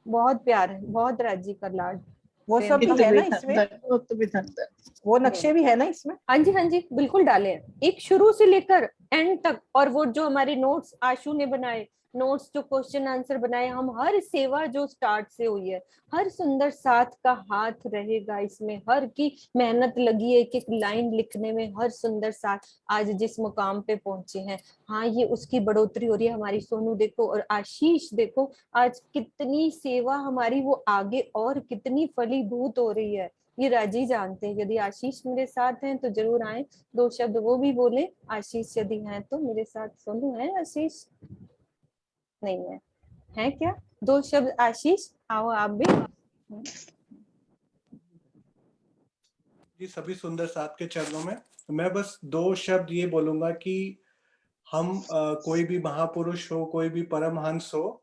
बहुत प्यार है, बहुत राजी का लाड। वो सब भी है ना इसमें, वो तो भी धंधा। वो नक्शे भी है ना इसमें। हाँ जी बिल्कुल डाले हैं, एक शुरू से लेकर एंड तक। और वो जो हमारे नोट्स आशु ने बनाए, नोट्स जो क्वेश्चन आंसर बनाए हम, हर सेवा जो स्टार्ट से हुई है, हर सुंदर साथ का हाथ रहेगा इसमें, हर की मेहनत लगी है एक एक लाइन लिखने में, हर सुंदर साथ आज जिस मुकाम पे पहुंचे हैं। हाँ ये उसकी बढ़ोतरी हो रही है। हमारी सोनू देखो और आशीष देखो, आज कितनी सेवा हमारी वो आगे और कितनी फलीभूत हो रही है, ये राजी जानते हैं। यदि आशीष मेरे साथ हैं तो जरूर आए, 2 शब्द वो भी बोले। आशीष यदि हैं तो मेरे साथ। सोनू है आशीष? नहीं है क्या? 2 शब्द आशीष, आओ आप भी। जी सभी सुंदर साथ के चरणों में मैं बस 2 शब्द ये बोलूंगा कि हम कोई भी महापुरुष हो, कोई भी परमहंस हो,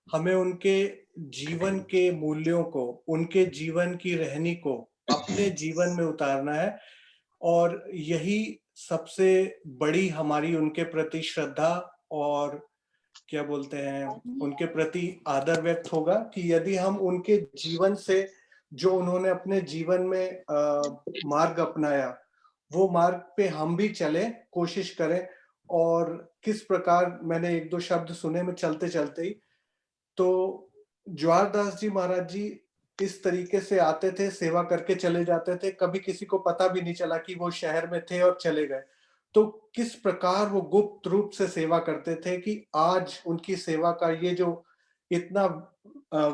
हमें उनके जीवन के मूल्यों को, उनके जीवन की रहनी को अपने जीवन में उतारना है। और यही सबसे बड़ी हमारी उनके प्रति श्रद्धा और क्या बोलते हैं, उनके प्रति आदर व्यक्त होगा कि यदि हम उनके जीवन से, जो उन्होंने अपने जीवन में मार्ग अपनाया, वो मार्ग पे हम भी चले, कोशिश करें। और किस प्रकार मैंने 1-2 शब्द सुने में चलते चलते ही, तो ज्वारदास जी महाराज जी इस तरीके से आते थे, सेवा करके चले जाते थे, कभी किसी को पता भी नहीं चला कि वो शहर में थे और चले गए। तो किस प्रकार वो गुप्त रूप से सेवा करते थे कि आज उनकी सेवा का ये जो इतना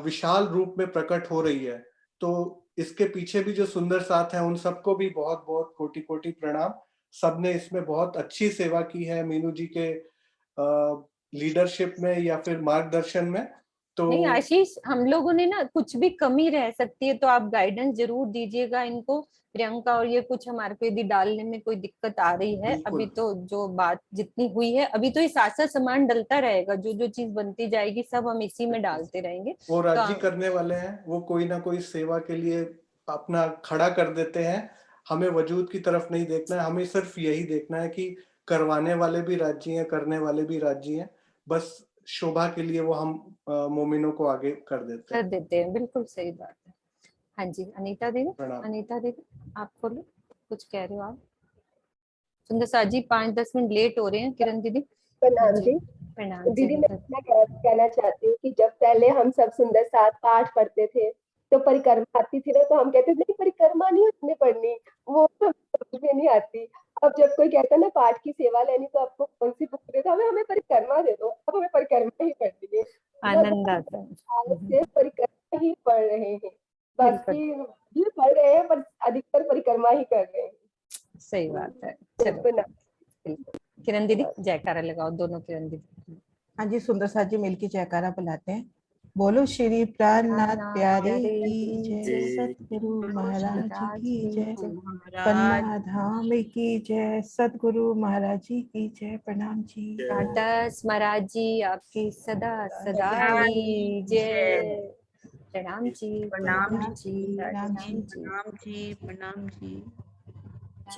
विशाल रूप में प्रकट हो रही है। तो इसके पीछे भी जो सुंदर साथ हैं उन सबको भी बहुत बहुत कोटि कोटि प्रणाम। सबने इसमें बहुत अच्छी सेवा की है मीनू जी के लीडरशिप में या फिर मार्गदर्शन में। तो नहीं आशीष, हम लोगों ने ना कुछ भी कमी रह सकती है तो आप गाइडेंस जरूर दीजिएगा इनको, प्रियंका, और ये कुछ हमारे को यदि डालने में कोई दिक्कत आ रही है। अभी तो जो बात जितनी हुई है, अभी तो ये साथ सामान डलता रहेगा, जो जो चीज बनती जाएगी सब हम इसी में डालते रहेंगे। वो राजी करने वाले हैं, वो कोई ना कोई सेवा के लिए अपना खड़ा कर देते हैं। हमें वजूद की तरफ नहीं देखना है, हमें सिर्फ यही देखना है कि करवाने वाले भी राजी हैं, करने वाले भी राजी हैं। बस शोभा के लिए वो हम मोमिनों को आगे कर देते हैं। बिल्कुल सही बात है। हाँ जी अनीता दीदी आप बोलो, कुछ कह रहे हो आप? सुंदर साथ जी 5-10 मिनट लेट हो रहे हैं। किरण दीदी प्रणाम जी। दीदी मैं इतना कहना चाहती हूँ कि जब पहले हम सब सुंदर साथ पाठ पढ़ते थे तो परिक्रमा आती थी ना, तो हम कहते थे नहीं परिक्रमा नहीं हमने पढ़नी, वो समझ में नहीं आती। अब जब कोई कहता है ना पाठ की सेवा लेनी तो आपको कौन सी बुक दे दो, हमें परिक्रमा दे दो, अब हमें परिक्रमा ही पढ़नी है। आनंद आता है। परिक्रमा ही पढ़ रहे हैं, बाकी भी पढ़ रहे हैं पर अधिकतर परिक्रमा ही कर रहे हैं। सही बात है। चलो किरण दीदी जयकारा लगाओ, दोनों किरण दीदी। हाँ जी सुंदर साथ जी मिलके जयकारा बुलाते हैं। बोलो श्री प्राणनाथ प्यारे की जय, सतगुरु महाराज की जय, पन्ना धाम की जय, सतगुरु महाराज जी की जय। प्रणाम जी। दास महाराज जी आपकी सदा सदा की जय। प्रणाम जी। प्रणाम जी, प्रणाम जी, प्रणाम जी, प्रणाम जी।